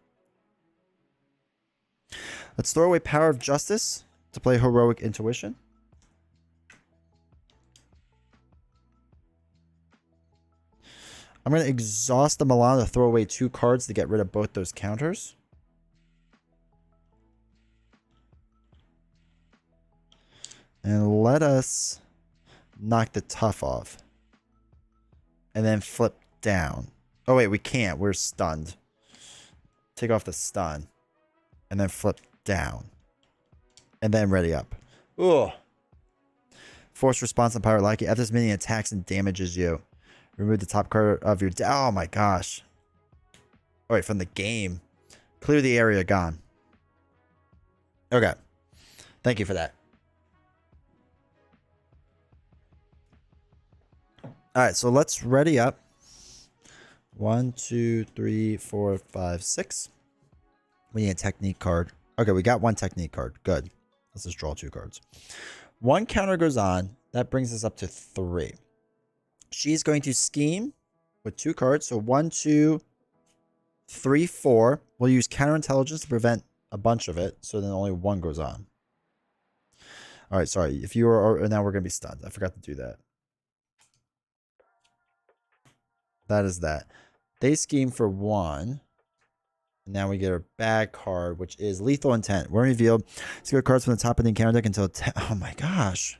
Let's throw away Power of Justice to play Heroic Intuition. I'm going to exhaust the Milan to throw away 2 cards to get rid of both those counters. And let us knock the tough off. And then flip down. Oh, wait, we can't. We're stunned. Take off the stun. And then flip down. And then ready up. Ugh. Force response on Pirate Lackey. After this minion attacks and damages you, remove the top card of your... Oh, my gosh. Oh, wait, from the game. Clear the area. Gone. Okay. Thank you for that. All right, so let's ready up. 1, 2, 3, 4, 5, 6. We need a technique card. Okay, we got 1 technique card. Good. Let's just draw 2 cards. 1 counter goes on. That brings us up to 3. She's going to scheme with 2 cards. So 1, 2, 3, 4. We'll use counterintelligence to prevent a bunch of it. So then only 1 goes on. All right, sorry. If you are... Now we're going to be stunned. I forgot to do that. That is that. They scheme for 1. And now we get our bad card, which is Lethal Intent. When revealed, secret cards from the top of the encounter deck until... Oh my gosh.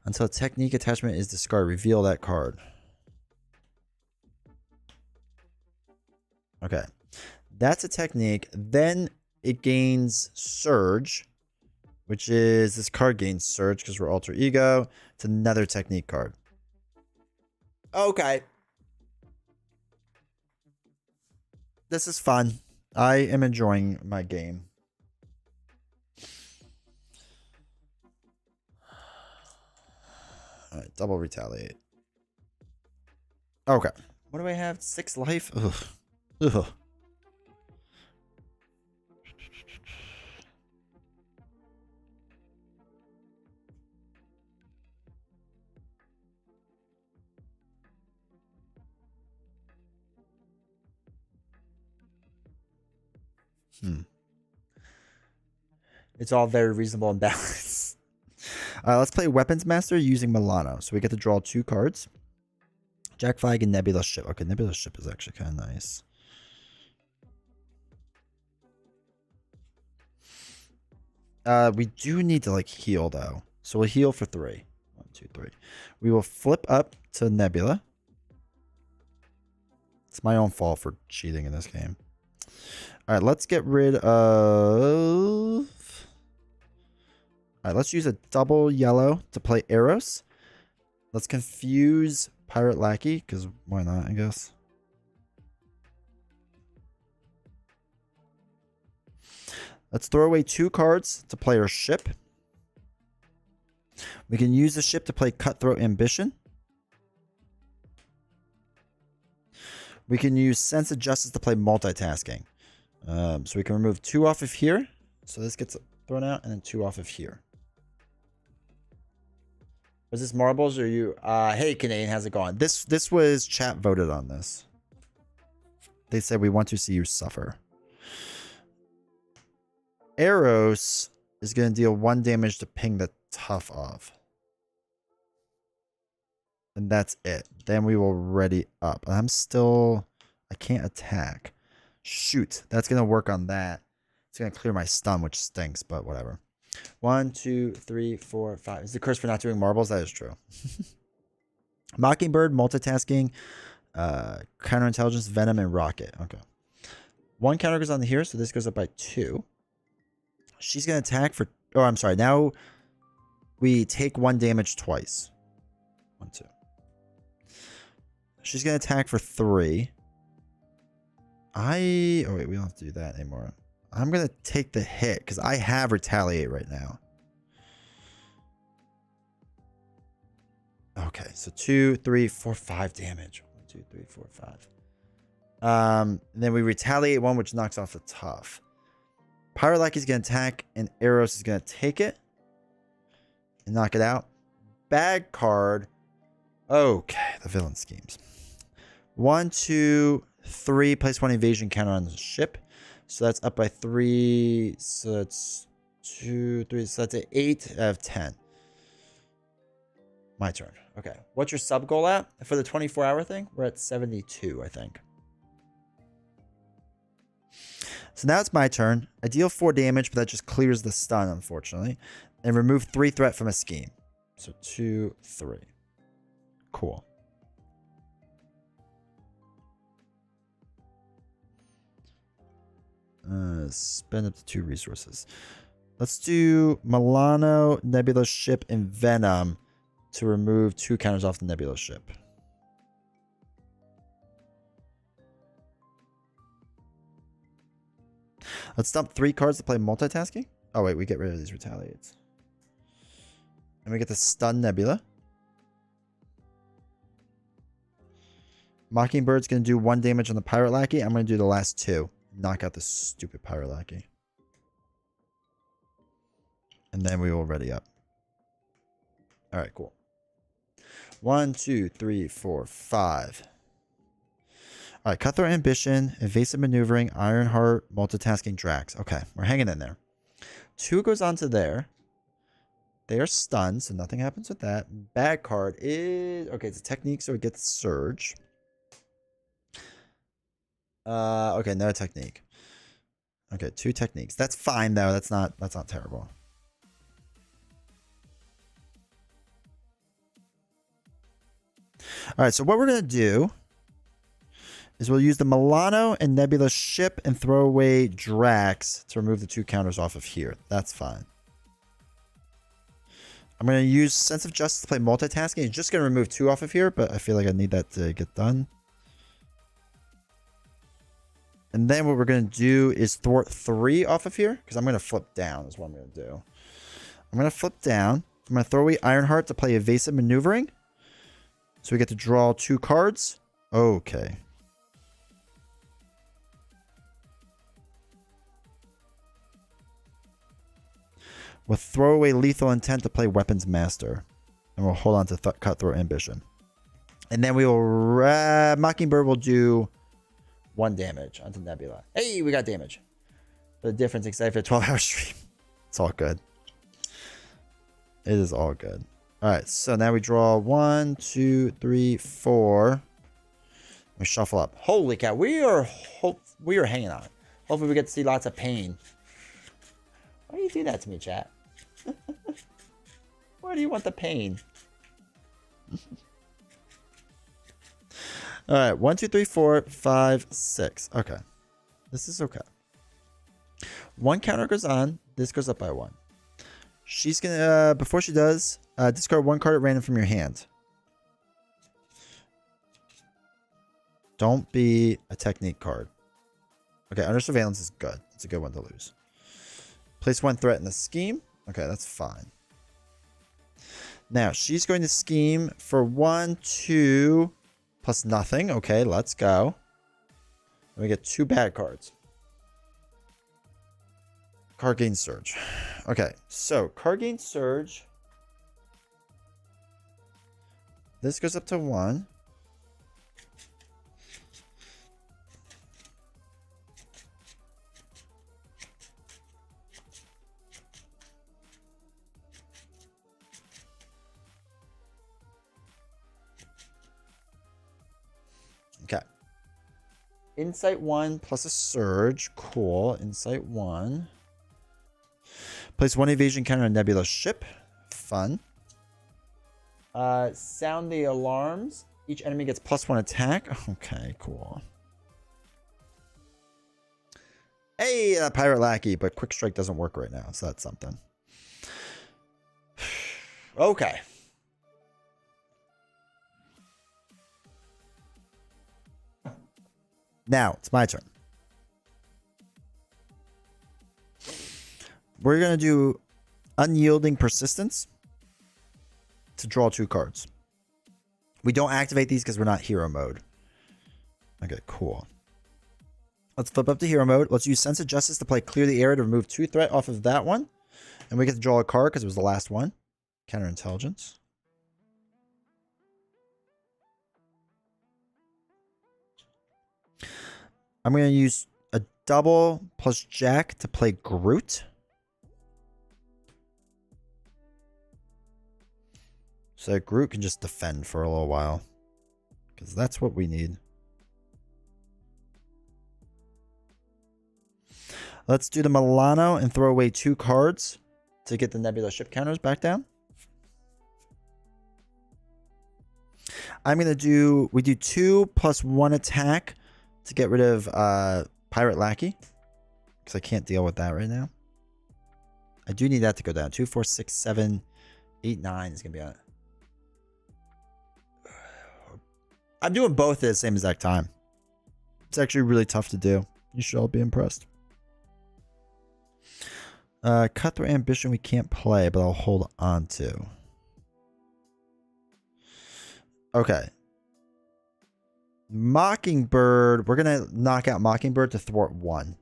Until a technique attachment is discarded. Reveal that card. Okay. That's a technique. Then it gains Surge, which is... This card gains Surge because we're Alter Ego. It's another technique card. Okay. This is fun. I am enjoying my game. All right, double retaliate. Okay. What do I have? 6 life? Ugh. Ugh. It's all very reasonable and balanced. Let's play Weapons Master using Milano. So we get to draw 2 cards. Jack Flag and Nebula Ship. Okay, Nebula Ship is actually kind of nice. We do need to like heal though. So we'll heal for 3. 1, 2, 3. We will flip up to Nebula. It's my own fault for cheating in this game. All right, let's get rid of... All right, let's use a double yellow to play Eros. Let's confuse Pirate Lackey, because why not, I guess. Let's throw away 2 cards to play our ship. We can use the ship to play Cutthroat Ambition. We can use Sense of Justice to play multitasking. So we can remove 2 off of here. So this gets thrown out, and then 2 off of here. Was this marbles or you? Hey, Canadian, how's it going? This was chat voted on this. They said we want to see you suffer. Eros is going to deal 1 damage to ping the tough off. And that's it. Then we will ready up. I can't attack. Shoot, that's going to work on that. It's going to clear my stun, which stinks, but whatever. 1, 2, 3, 4, 5. Is the curse for not doing marbles? That is true. Mockingbird, multitasking, counterintelligence, venom, and rocket. Okay. 1 counter goes on here, so this goes up by 2. She's going to attack for... Oh, I'm sorry. Now we take 1 damage twice. 1, 2. She's going to attack for 3. Oh, wait. We don't have to do that anymore. I'm going to take the hit because I have retaliate right now. Okay. So 2, 3, 4, 5 damage. 1, 2, 3, 4, 5. Then we retaliate one, which knocks off the tough. Pirate Lackey's going to attack, and Eros is going to take it and knock it out. Bad card. Okay, the villain schemes. 1, 2, 3. Place 1 evasion counter on the ship. So that's up by 3. So that's 2, 3. So that's an 8 out of 10. My turn. Okay. What's your sub goal at for the 24-hour thing? We're at 72, I think. So now it's my turn. I deal 4 damage, but that just clears the stun, unfortunately. And remove 3 threat from a scheme. So 2, 3. Cool. Spend up to 2 resources. Let's do Milano, Nebula ship, and Venom to remove 2 counters off the Nebula ship. Let's dump 3 cards to play multitasking. Oh, wait, we get rid of these retaliates. And we get the stun Nebula. Mockingbird's going to do 1 damage on the Pirate Lackey. I'm going to do the last 2. Knock out the stupid Pirate Lackey. And then we will ready up. All right, cool. 1, 2, 3, 4, 5. All right, Cutthroat Ambition, Evasive Maneuvering, Ironheart, Multitasking, Drax. Okay, we're hanging in there. 2 goes on to there. They are stunned, so nothing happens with that. Bad card is... Okay, it's a technique, so it gets Surge. Okay, no technique. Okay, 2 techniques. That's fine, though. That's not terrible. All right, so what we're going to do is we'll use the Milano and Nebula ship and throw away Drax to remove the 2 counters off of here. That's fine. I'm going to use Sense of Justice to play multitasking. It's just going to remove 2 off of here, but I feel like I need that to get done. And then what we're going to do is thwart 3 off of here, because I'm going to flip down is what I'm going to do. I'm going to flip down. I'm going to throw away Ironheart to play Evasive Maneuvering. So we get to draw 2 cards. Okay. We'll throw away Lethal Intent to play Weapons Master. And we'll hold on to Cutthroat Ambition. And then we will... Mockingbird will do 1 damage onto Nebula. Hey, we got damage. The difference, excited for a 12-hour stream. It's all good. It is all good. All right, so now we draw 1, 2, 3, 4. We shuffle up. Holy cow, we are hanging on. Hopefully we get to see lots of pain. Why do you do that to me, chat? Why do you want the pain? All right, 1, 2, 3, 4, 5, 6. Okay, this is okay. 1 counter goes on. This goes up by 1. She's gonna before she does, discard 1 card at random from your hand. Don't be a technique card. Okay, Under Surveillance is good. It's a good one to lose. Place 1 threat in the scheme. Okay, that's fine. Now, she's going to scheme for 1, 2, plus nothing. Okay, let's go. And we get 2 bad cards. Card gain Surge. Okay, so card gain Surge. This goes up to 1. Okay. Insight 1 plus a Surge. Cool. Insight 1. Place 1 evasion counter on Nebula ship. Fun. Sound the alarms. Each enemy gets +1 attack. Okay, cool. Hey, Pirate Lackey, but Quick Strike doesn't work right now, so that's something. Okay. Now, it's my turn. We're going to do Unyielding Persistence to draw 2 cards. We don't activate these because we're not hero mode. Okay, cool. Let's flip up to hero mode. Let's use Sense of Justice to play Clear the Area to remove 2 threat off of that one. And we get to draw a card because it was the last one. Counterintelligence. I'm going to use a double plus Jack to play Groot. So Groot can just defend for a little while. Because that's what we need. Let's do the Milano and throw away 2 cards to get the Nebula ship counters back down. I'm going to do... We do 2 plus 1 attack to get rid of Pirate Lackey. Because I can't deal with that right now. I do need that to go down. 2, 4, 6, 7, 8, 9 is going to be on it. I'm doing both at the same exact time. It's actually really tough to do. You should all be impressed. Cutthroat Ambition we can't play, but I'll hold on to. Okay. Mockingbird. We're going to knock out Mockingbird to thwart 1.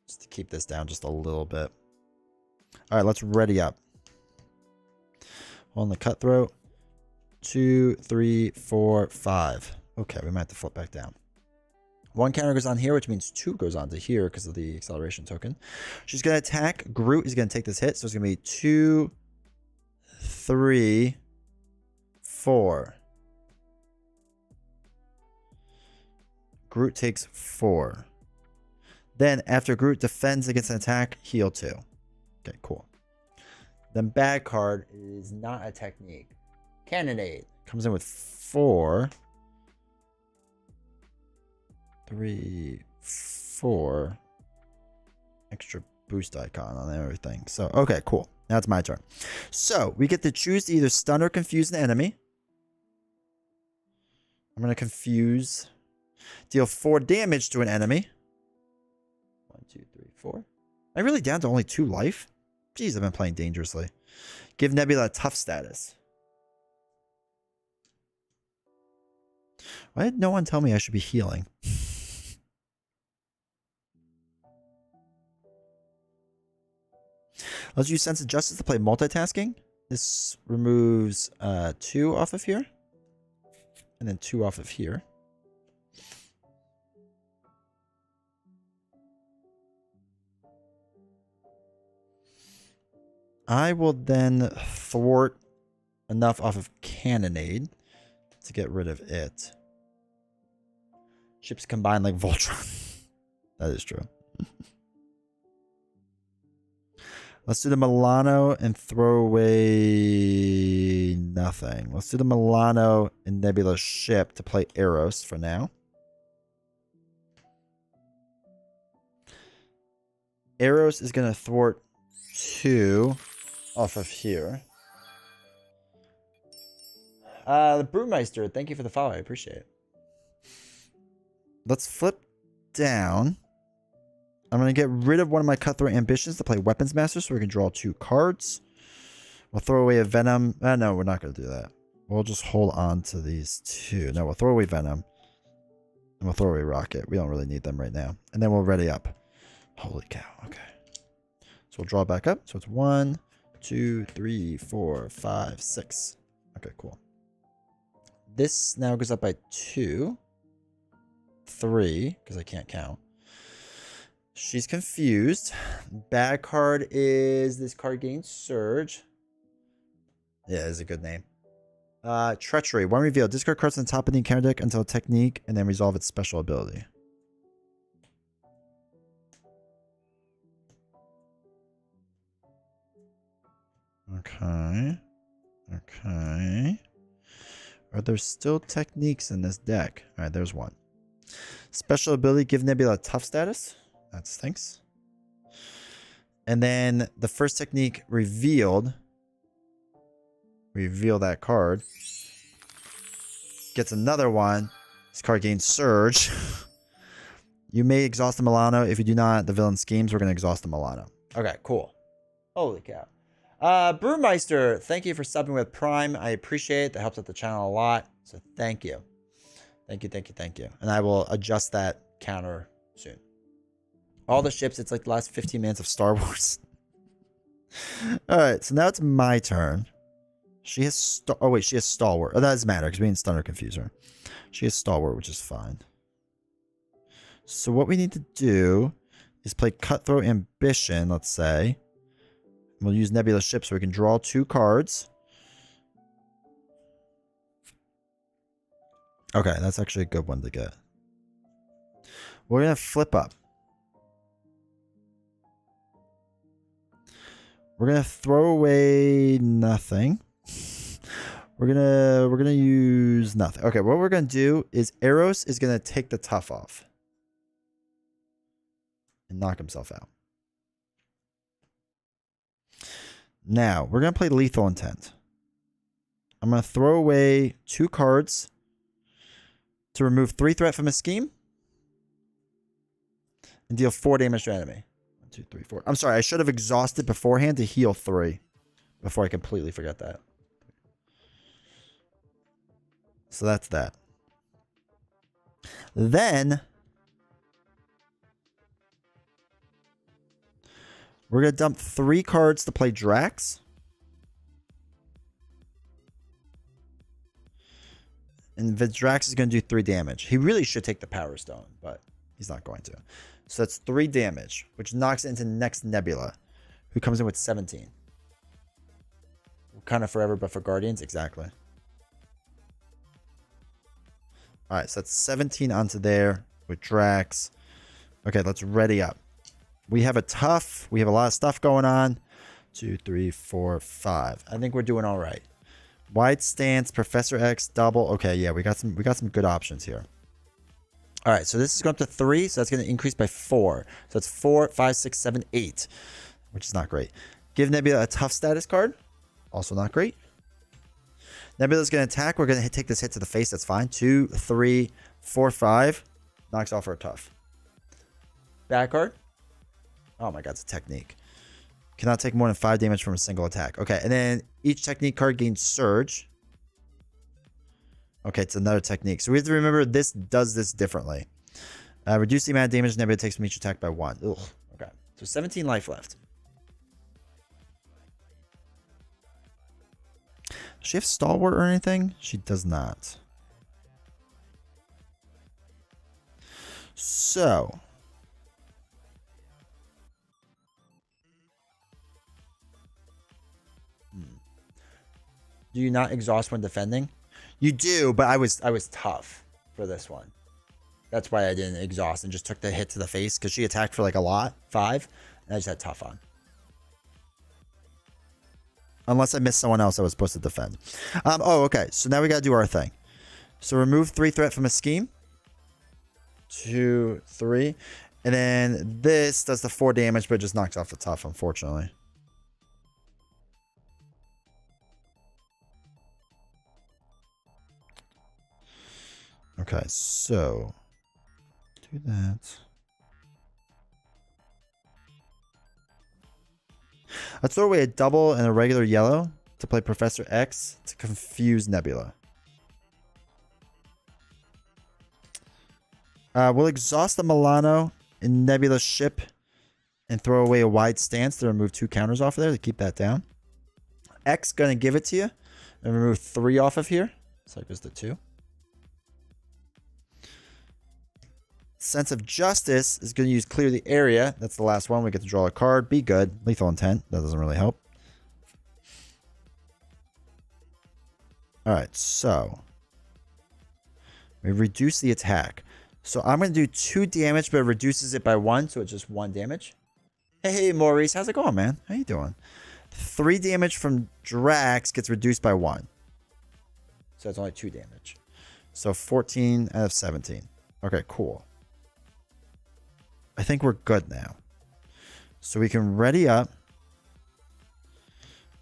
Just to keep this down just a little bit. Alright, let's ready up. On the Cutthroat. 2, 3, 4, 5. Okay, we might have to flip back down. 1 counter goes on here, which means 2 goes on to here because of the acceleration token. She's going to attack. Groot is going to take this hit. So it's going to be 2, 3, 4. Groot takes 4. Then after Groot defends against an attack, heal 2. Okay, cool. Then bad card is not a technique. Cannonade comes in with 4. 3, 4. Extra boost icon on everything. So, okay, cool. Now it's my turn. So, we get to choose to either stun or confuse an enemy. I'm going to confuse. Deal 4 damage to an enemy. 1, 2, 3, 4. Am I really down to only 2 life? Jeez, I've been playing dangerously. Give Nebula a tough status. Why did no one tell me I should be healing? Let's use Sense of Justice to play multitasking. This removes 2 off of here. And then 2 off of here. I will then thwart enough off of Cannonade to get rid of it. Ships combine like Voltron. That is true. Let's do the Milano and throw away nothing. Let's do the Milano and Nebula ship to play Eros for now. Eros is going to thwart 2 off of here. The Brewmeister, thank you for the follow. I appreciate it. Let's flip down. I'm going to get rid of one of my Cutthroat Ambitions to play Weapons Master so we can draw 2 cards. We'll throw away a Venom. No, we're not going to do that. We'll just hold on to these 2. No, we'll throw away Venom. And we'll throw away Rocket. We don't really need them right now. And then we'll ready up. Holy cow. Okay. So we'll draw back up. So it's 1, 2, 3, 4, 5, 6. Okay, cool. This now goes up by 2. 3, because I can't count. She's confused. Bad card is this card gains Surge. Yeah, it's a good name. Treachery. 1 reveal. Discard cards on the top of the encounter deck until a technique and then resolve its special ability. Okay. Okay. Are there still techniques in this deck? Alright, there's one. Special ability, give Nebula a tough status. That stinks. And then the first technique revealed. Reveal that card. Gets another one. This card gains Surge. You may exhaust the Milano. If you do not, the villain schemes. We're going to exhaust the Milano. Okay, cool. Holy cow. Brewmeister, thank you for subbing with Prime. I appreciate it. That helps out the channel a lot. So thank you. Thank you, thank you, thank you. And I will adjust that counter soon. All the ships, it's like the last 15 minutes of Star Wars. Alright, so now it's my turn. She has she has Stalwart. Oh, that doesn't matter because we didn't stun or confuse her. She has Stalwart, which is fine. So what we need to do is play Cutthroat Ambition, let's say. We'll use Nebula Ship so we can draw 2 cards. Okay, that's actually a good one to get. We're going to flip up. We're going to throw away nothing. We're gonna use nothing. Okay, what we're gonna do is Eros is gonna take the tough off. And knock himself out. Now, we're going to play Lethal Intent. I'm going to throw away 2 cards to remove 3 threat from a scheme. And deal 4 damage to enemy. 1, 2, 3, 4. I'm sorry, I should have exhausted beforehand to heal 3. Before I completely forget that. So that's that. Then we're going to dump 3 cards to play Drax. And the Drax is going to do 3 damage. He really should take the Power Stone, but he's not going to. So that's 3 damage, which knocks it into next Nebula, who comes in with 17. Kind of forever, but for Guardians, exactly. Alright, so that's 17 onto there with Drax. Okay, let's ready up. We have a tough. We have a lot of stuff going on. 2, 3, 4, 5. I think we're doing all right. Wide stance, Professor X, double. Okay, yeah, we got some good options here. All right, so this is going up to 3, so that's going to increase by 4. So that's 4, 5, 6, 7, 8, which is not great. Give Nebula a tough status card. Also not great. Nebula's going to attack. We're going to take this hit to the face. That's fine. 2, 3, 4, 5. Knocks off her tough. Bad card. Oh my god, it's a technique. Cannot take more than 5 damage from a single attack. Okay, and then each technique card gains surge. Okay, it's another technique. So we have to remember this does this differently. Reduce the amount of damage Nebula takes from each attack by 1. Ugh. Okay, so 17 life left. Does she have Stalwart or anything? She does not. So do you not exhaust when defending? You do, but I was tough for this one. That's why I didn't exhaust and just took the hit to the face because she attacked for like a lot, 5, and I just had tough on. Unless I missed someone else that was supposed to defend. Oh, okay. So now we got to do our thing. So remove 3 threat from a scheme. 2, 3. And then this does the 4 damage, but it just knocks off the tough, unfortunately. Okay, so do that. Let's throw away a double and a regular yellow to play Professor X to confuse Nebula. We'll exhaust the Milano in Nebula's ship and throw away a wide stance to remove 2 counters off of there to keep that down. X gonna give it to you and remove 3 off of here. So it goes to 2. Sense of Justice is going to use Clear the Area. That's the last one. We get to draw a card. Be good. Lethal Intent. That doesn't really help. Alright, so we reduce the attack. So I'm going to do 2 damage, but it reduces it by 1, so it's just 1 damage. Hey, Maurice. How's it going, man? How you doing? 3 damage from Drax gets reduced by 1. So it's only 2 damage. So 14 out of 17. Okay, cool. I think we're good now. So we can ready up.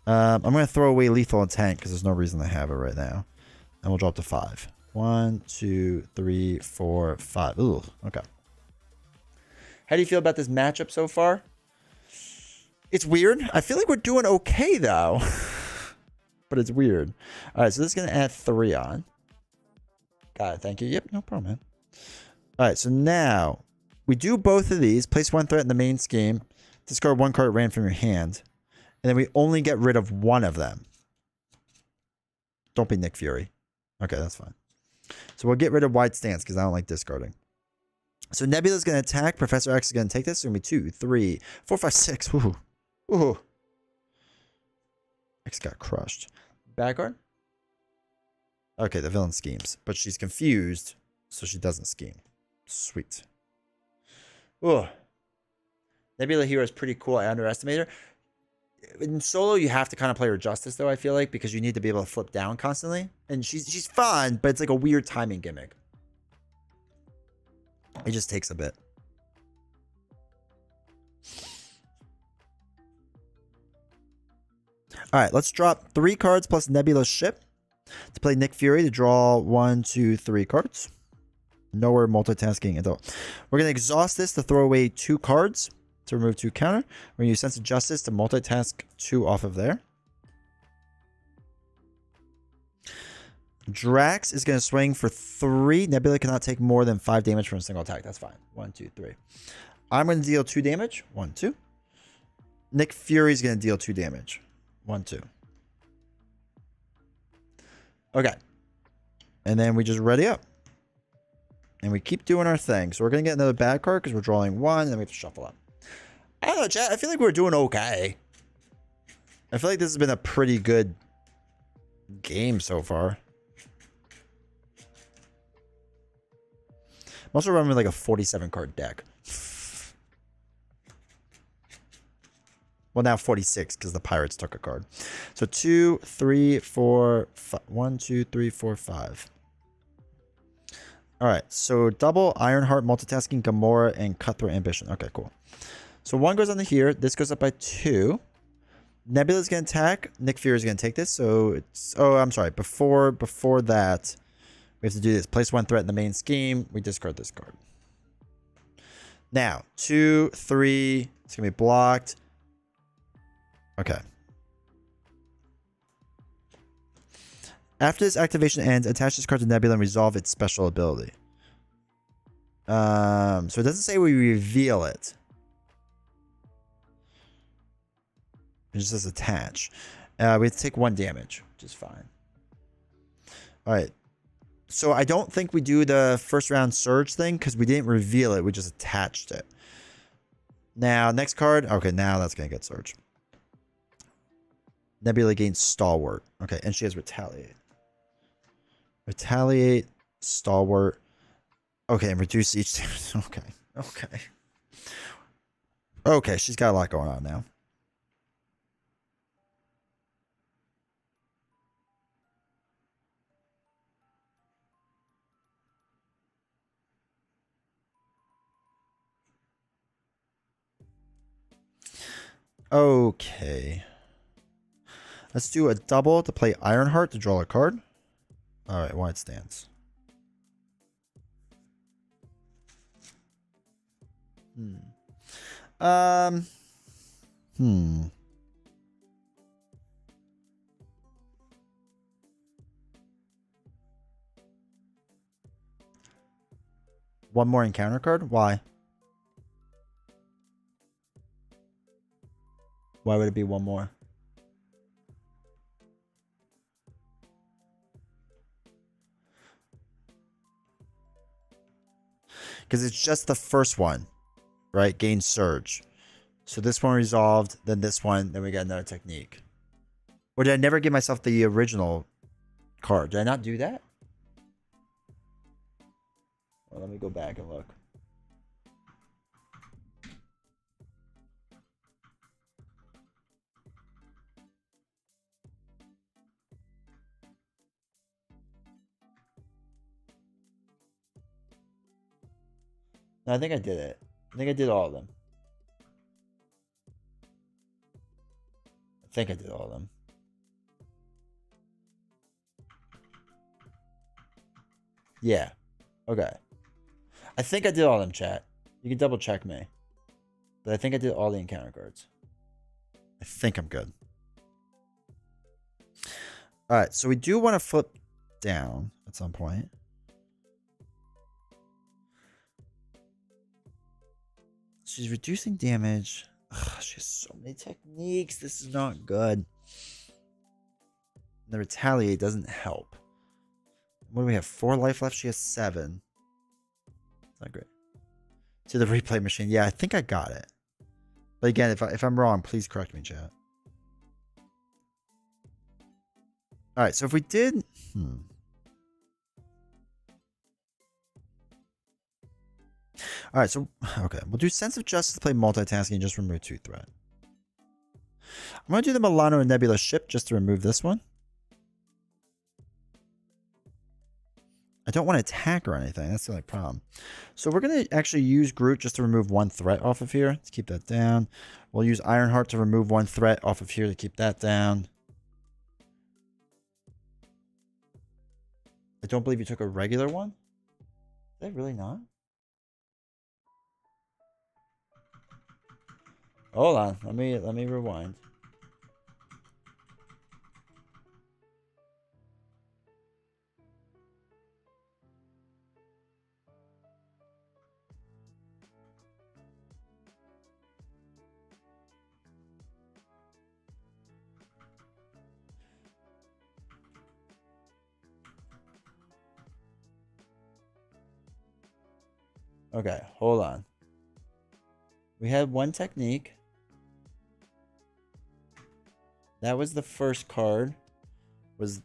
I'm going to throw away Lethal Intent because there's no reason to have it right now. And we'll drop to 5. 1, 2, 3, 4, 5. Ooh, okay. How do you feel about this matchup so far? It's weird. I feel like we're doing okay, though. But it's weird. All right, so this is going to add 3 on. Got it, thank you. Yep, no problem, man. All right, so now We do both of these. Place one threat in the main scheme. Discard one card ran from your hand. And then we only get rid of one of them. Don't be Nick Fury. Okay, that's fine. So we'll get rid of Wide Stance because I don't like discarding. So Nebula's going to attack. Professor X is going to take this. It's going to be 2, 3, 4, 5, 6. Ooh. Ooh. X got crushed. Bad card? Okay, the villain schemes. But she's confused, so she doesn't scheme. Sweet. Ooh. Nebula Hero is pretty cool. I underestimate her. In solo, you have to kind of play her justice, though, I feel like, because you need to be able to flip down constantly. And she's fun, but it's like a weird timing gimmick. It just takes a bit. All right, let's drop 3 cards plus Nebula's ship to play Nick Fury to draw 1, 2, 3 cards. Nowhere multitasking at all. We're going to exhaust this to throw away 2 cards to remove 2 counter. We're going to use Sense of Justice to multitask 2 off of there. Drax is going to swing for 3. Nebula cannot take more than 5 damage from a single attack. That's fine. 1, 2, 3. I'm going to deal 2 damage. 1, 2. Nick Fury is going to deal 2 damage. 1, 2. Okay. And then we just ready up. And we keep doing our thing. So we're going to get another bad card because we're drawing 1. And then we have to shuffle up. I don't know, chat. I feel like we're doing okay. I feel like this has been a pretty good game so far. I'm also running like a 47 card deck. Well, now 46 because the Pirates took a card. So 2, 3, 4, 5. 1, 2, 3, 4, 5. All right. So double Ironheart, multitasking, Gamora, and Cutthroat Ambition. Okay, cool. So 1 goes on to here. This goes up by 2. Nebula's going to attack. Nick Fury is going to take this. So it's... Oh, I'm sorry. Before that, we have to do this. Place 1 threat in the main scheme. We discard this card. Now, 2, 3. It's going to be blocked. Okay. After this activation ends, attach this card to Nebula and resolve its special ability. So it doesn't say we reveal it. It just says attach. We have to take 1 damage, which is fine. All right. So I don't think we do the first round surge thing because we didn't reveal it. We just attached it. Now, next card. Okay, now that's going to get surge. Nebula gains Stalwart. Okay, and she has Retaliate. Retaliate, Stalwart. Okay, and reduce each... Okay, okay. Okay, she's got a lot going on now. Okay. Let's do a double to play Ironheart to draw a card. All right, Wide Stance. One more encounter card? Why? Why would it be one more? Because it's just the first one, right? Gain Surge. So this one resolved, then this one, then we got another technique. Or did I never give myself the original card? Did I not do that? Well, let me go back and look. No, I think I did it. I think I did all of them. I think I did all of them. Yeah. Okay. I think I did all of them, chat. You can double check me. But I think I did all the encounter cards. I think I'm good. Alright, so we do want to flip down at some point. She's reducing damage. Ugh, she has so many techniques. This is not good. The retaliate doesn't help. What do we have? 4 life left. She has 7. It's not great. To the replay machine. Yeah, I think I got it. But again, if I'm wrong, please correct me, chat. All right, so if we did... All right, so, okay. We'll do Sense of Justice to play multitasking and just remove 2 threat. I'm going to do the Milano and Nebula ship just to remove this one. I don't want to attack or anything. That's the only problem. So we're going to actually use Groot just to remove 1 threat off of here. Let's keep that down. We'll use Ironheart to remove 1 threat off of here to keep that down. I don't believe you took a regular one. Did I really not? Hold on. Let me rewind. Okay, hold on. We had 1 technique. That was the first card. The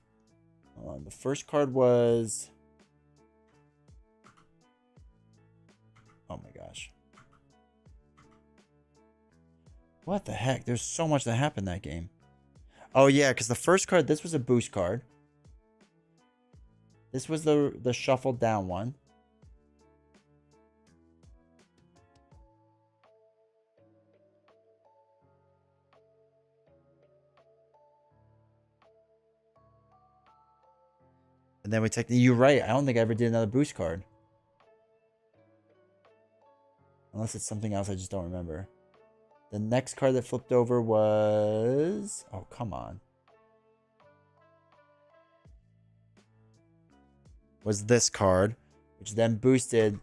first card was... Oh my gosh. What the heck? There's so much that happened that game. Oh yeah, because the first card, this was a boost card. This was the shuffled down one. And then we take... You're right. I don't think I ever did another boost card. Unless it's something else I just don't remember. The next card that flipped over was... Oh, come on. Was this card, which then boosted...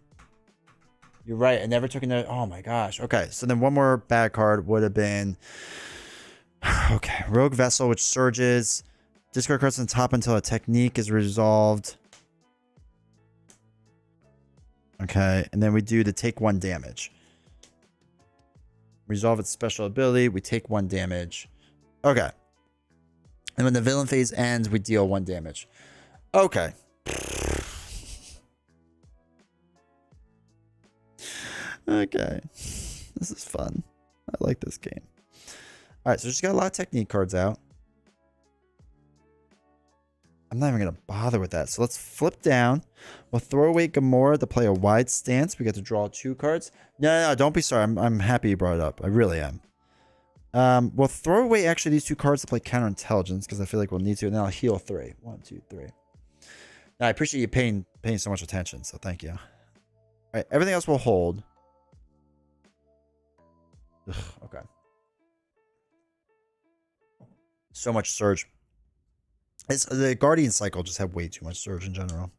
You're right. I never took another... Oh my gosh. Okay, so then one more bad card would have been... Okay, Rogue Vessel, which surges... Discard cards on top until a technique is resolved. Okay, and then we do the take 1 damage. Resolve its special ability. We take 1 damage. Okay. And when the villain phase ends, we deal 1 damage. Okay. Okay. This is fun. I like this game. All right, so just got a lot of technique cards out. I'm not even going to bother with that. So let's flip down. We'll throw away Gamora to play a wide stance. We get to draw 2 cards. No, don't be sorry. I'm happy you brought it up. I really am. We'll throw away actually these 2 cards to play counterintelligence because I feel like we'll need to. And then I'll heal 3. 1, 2, 3. Now, I appreciate you paying so much attention. So thank you. All right. Everything else will hold. Ugh, okay. So much surge. The Guardian cycle just had way too much surge in general.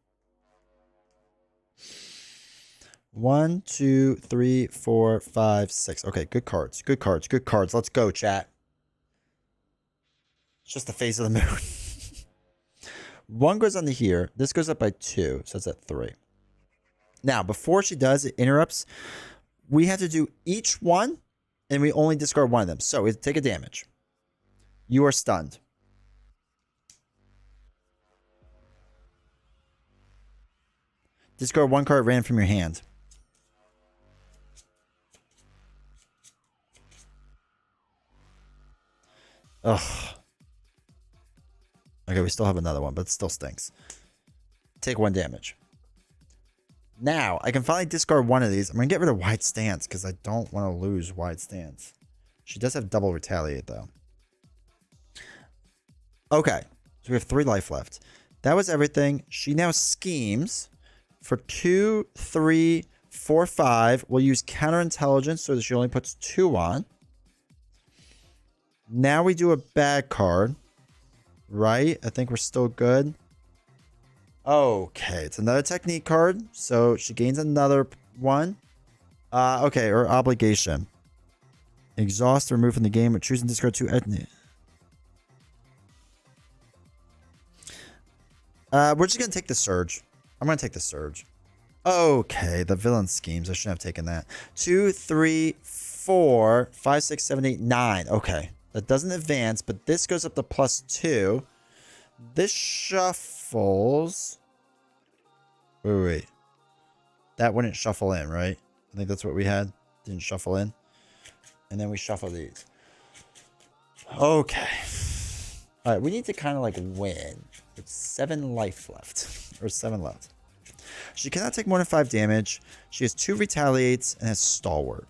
1, 2, 3, 4, 5, 6. Okay, good cards. Good cards. Good cards. Let's go, chat. It's just the face of the moon. 1 goes onto here. This goes up by 2, so it's at 3. Now, before she does, it interrupts. We have to do each one, and we only discard 1 of them. So we take a damage. You are stunned. Discard 1 card ran from your hand. Ugh. Okay, we still have another one, but it still stinks. Take 1 damage. Now, I can finally discard 1 of these. I'm going to get rid of Wide Stance because I don't want to lose Wide Stance. She does have double Retaliate, though. Okay, so we have 3 life left. That was everything. She now schemes... For 2, 3, 4, 5, we'll use counterintelligence so that she only puts 2 on. Now we do a bad card. Right? I think we're still good. Okay, it's another technique card. So she gains another 1. Okay, or obligation. Exhaust, remove from the game, but choose and discard 2 ethnic. We're just gonna take the surge. I'm gonna take the surge. Okay, the villain schemes. I shouldn't have taken that. 2, 3, 4, 5, 6, 7, 8, 9. Okay. That doesn't advance, but this goes up to +2. This shuffles. Wait. That wouldn't shuffle in, right? I think that's what we had. Didn't shuffle in. And then we shuffle these. Okay. Alright, we need to kind of like win. With 7 life left. Or 7 left. She cannot take more than 5 damage. She has 2 retaliates and has stalwart.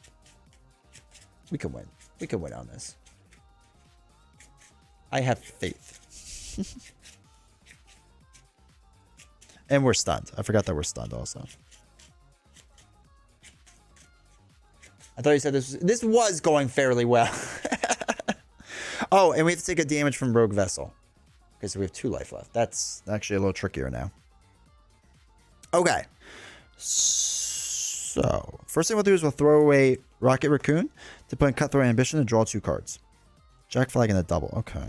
We can win. We can win on this. I have faith. And we're stunned. I forgot that we're stunned also. I thought you said this was going fairly well. Oh, and we have to take a damage from Rogue Vessel. Okay, so we have 2 life left. That's actually a little trickier now. Okay. So, first thing we'll do is we'll throw away Rocket Raccoon to put in Cutthroat Ambition and draw 2 cards. Jack Flag and a double. Okay.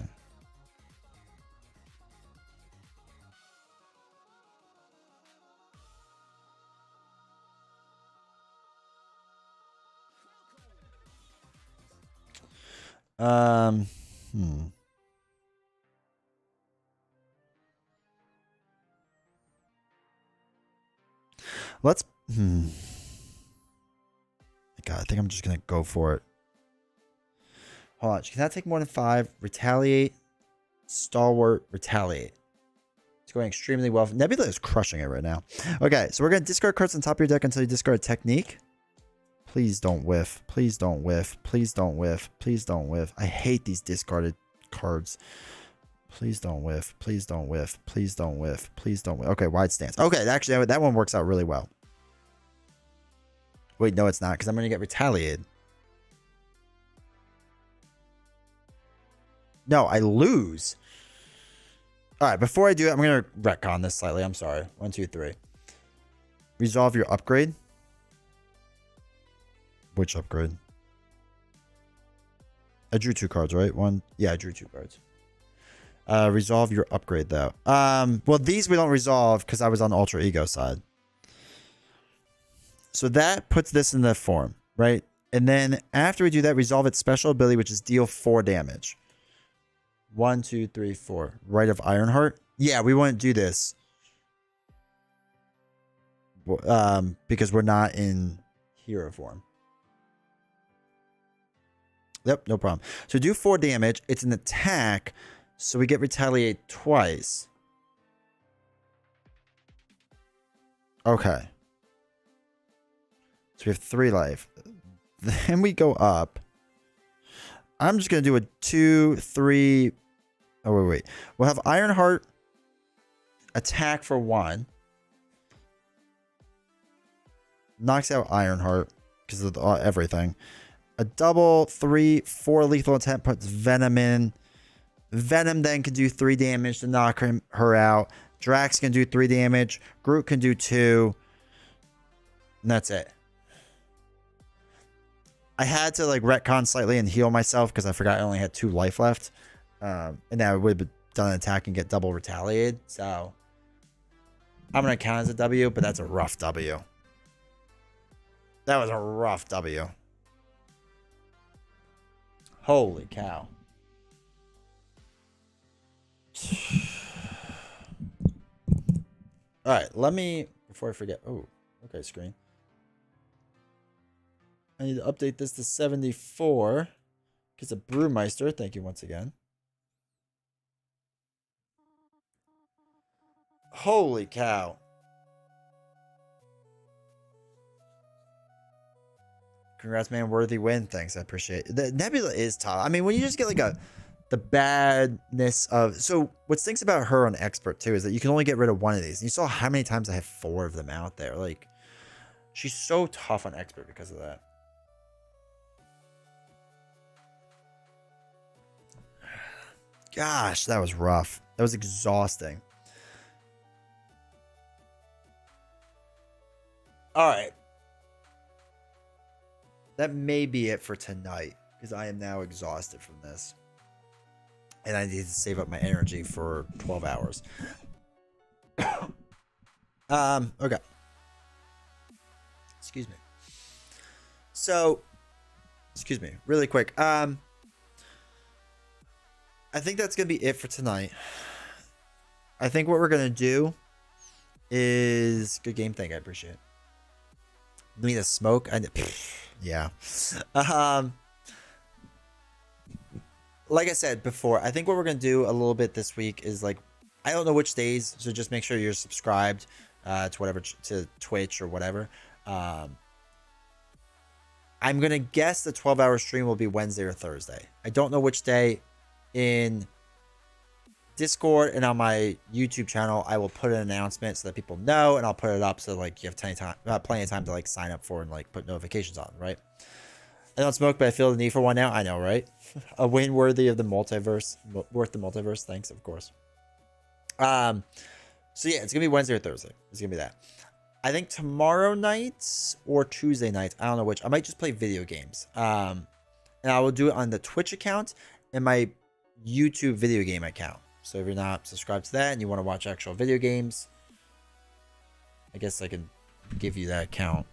Let's God, I think I'm just gonna go for it. Hold on. She cannot take more than 5. Retaliate. Stalwart. Retaliate. It's going extremely well. Nebula is crushing it right now. Okay, so we're gonna discard cards on top of your deck until you discard Technique. Please don't whiff. Please don't whiff. Please don't whiff. Please don't whiff. I hate these discarded cards. Please don't whiff. Please don't whiff. Please don't whiff. Please don't whiff. Okay, wide stance. Okay, actually, that one works out really well. Wait, no, it's not, because I'm going to get retaliated. No, I lose. All right, before I do it, I'm going to retcon this slightly. I'm sorry. 1, 2, 3. Resolve your upgrade. Which upgrade? I drew 2 cards, right? Yeah, I drew 2 cards. Resolve your upgrade, though. Well, these we don't resolve because I was on the Ultra Ego side. So that puts this in the form, right? And then after we do that, resolve its special ability, which is deal 4 damage. 1, 2, 3, 4. Rite of Ironheart. Yeah, we wouldn't do this. Because we're not in hero form. Yep, no problem. So do 4 damage. It's an attack. So we get retaliate twice. Okay. So we have 3 life. Then we go up. I'm just going to do a 2, 3. Oh, wait. We'll have Ironheart attack for 1. Knocks out Ironheart because of everything. A double, 3, 4 lethal attack puts Venom in. Venom then can do 3 damage to knock her out. Drax can do 3 damage. Groot can do 2. And that's it. I had to like retcon slightly and heal myself because I forgot I only had 2 life left. And now I would have done an attack and get double retaliated. So I'm going to count as a W, but that's a rough W. That was a rough W. Holy cow. All right, let me, before I forget. Oh, okay, screen. I need to update this to 74 because of Brewmeister. Thank you once again. Holy cow. Congrats, man. Worthy win. Thanks. I appreciate it. The Nebula is tough. I mean, when you just get like the badness of... So what stinks about her on Expert too is that you can only get rid of 1 of these. And you saw how many times I have 4 of them out there. Like, she's so tough on Expert because of that. Gosh, that was rough. That was exhausting. All right. that may be it for tonight because I am now exhausted from this. And I need to save up my energy for 12 hours. Okay. Excuse me. So, excuse me, really quick. I think that's gonna be it for tonight. I think what we're gonna do is good game. Thank you, I appreciate it. Need a smoke. Yeah. Like I said before, I think what we're gonna do a little bit this week is like, I don't know which days, so just make sure you're subscribed to whatever, to Twitch or whatever. I'm gonna guess the 12-hour stream will be Wednesday or Thursday. I don't know which day. In Discord and on my YouTube channel, I will put an announcement so that people know, and I'll put it up so like you have plenty of time to like sign up for and like put notifications on, right? I don't smoke, but I feel the need for one now. I know, right? A win worthy of the multiverse, worth the multiverse. Thanks, of course. So yeah, it's gonna be Wednesday or Thursday. It's gonna be that. I think tomorrow night or Tuesday night, I don't know which. I might just play video games. And I will do it on the Twitch account and my YouTube video game account. So if you're not subscribed to that and you want to watch actual video games, I guess I can give you that account.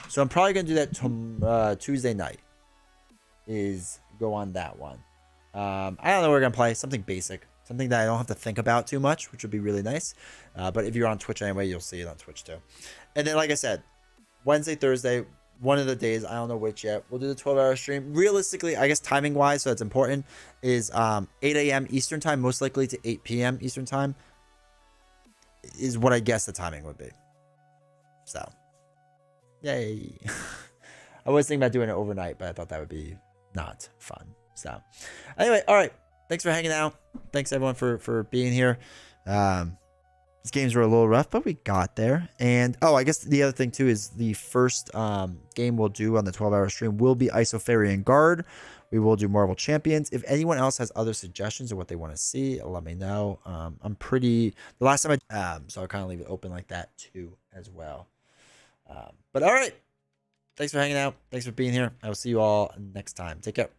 So I'm probably gonna do that Tuesday night. Is go on that one. I don't know what we're gonna play. Something basic. Something that I don't have to think about too much, which would be really nice. But if you're on Twitch anyway, you'll see it on Twitch too. And then, like I said, Wednesday, Thursday, one of the days, I don't know which yet, we'll do the 12-hour stream. Realistically, I guess timing-wise, so that's important, is 8 a.m. Eastern time, most likely to 8 p.m. Eastern time, is what I guess the timing would be. So, yay. I was thinking about doing it overnight, but I thought that would be not fun. So, anyway, all right. Thanks for hanging out. Thanks everyone for being here. These games were a little rough, but we got there. And oh, I guess the other thing too is the first game we'll do on the 12-hour stream will be Isofarian Guard. We will do Marvel Champions. If anyone else has other suggestions of what they want to see, let me know. I'm pretty. The last time so I'll kind of leave it open like that too as well. But all right. Thanks for hanging out. Thanks for being here. I will see you all next time. Take care.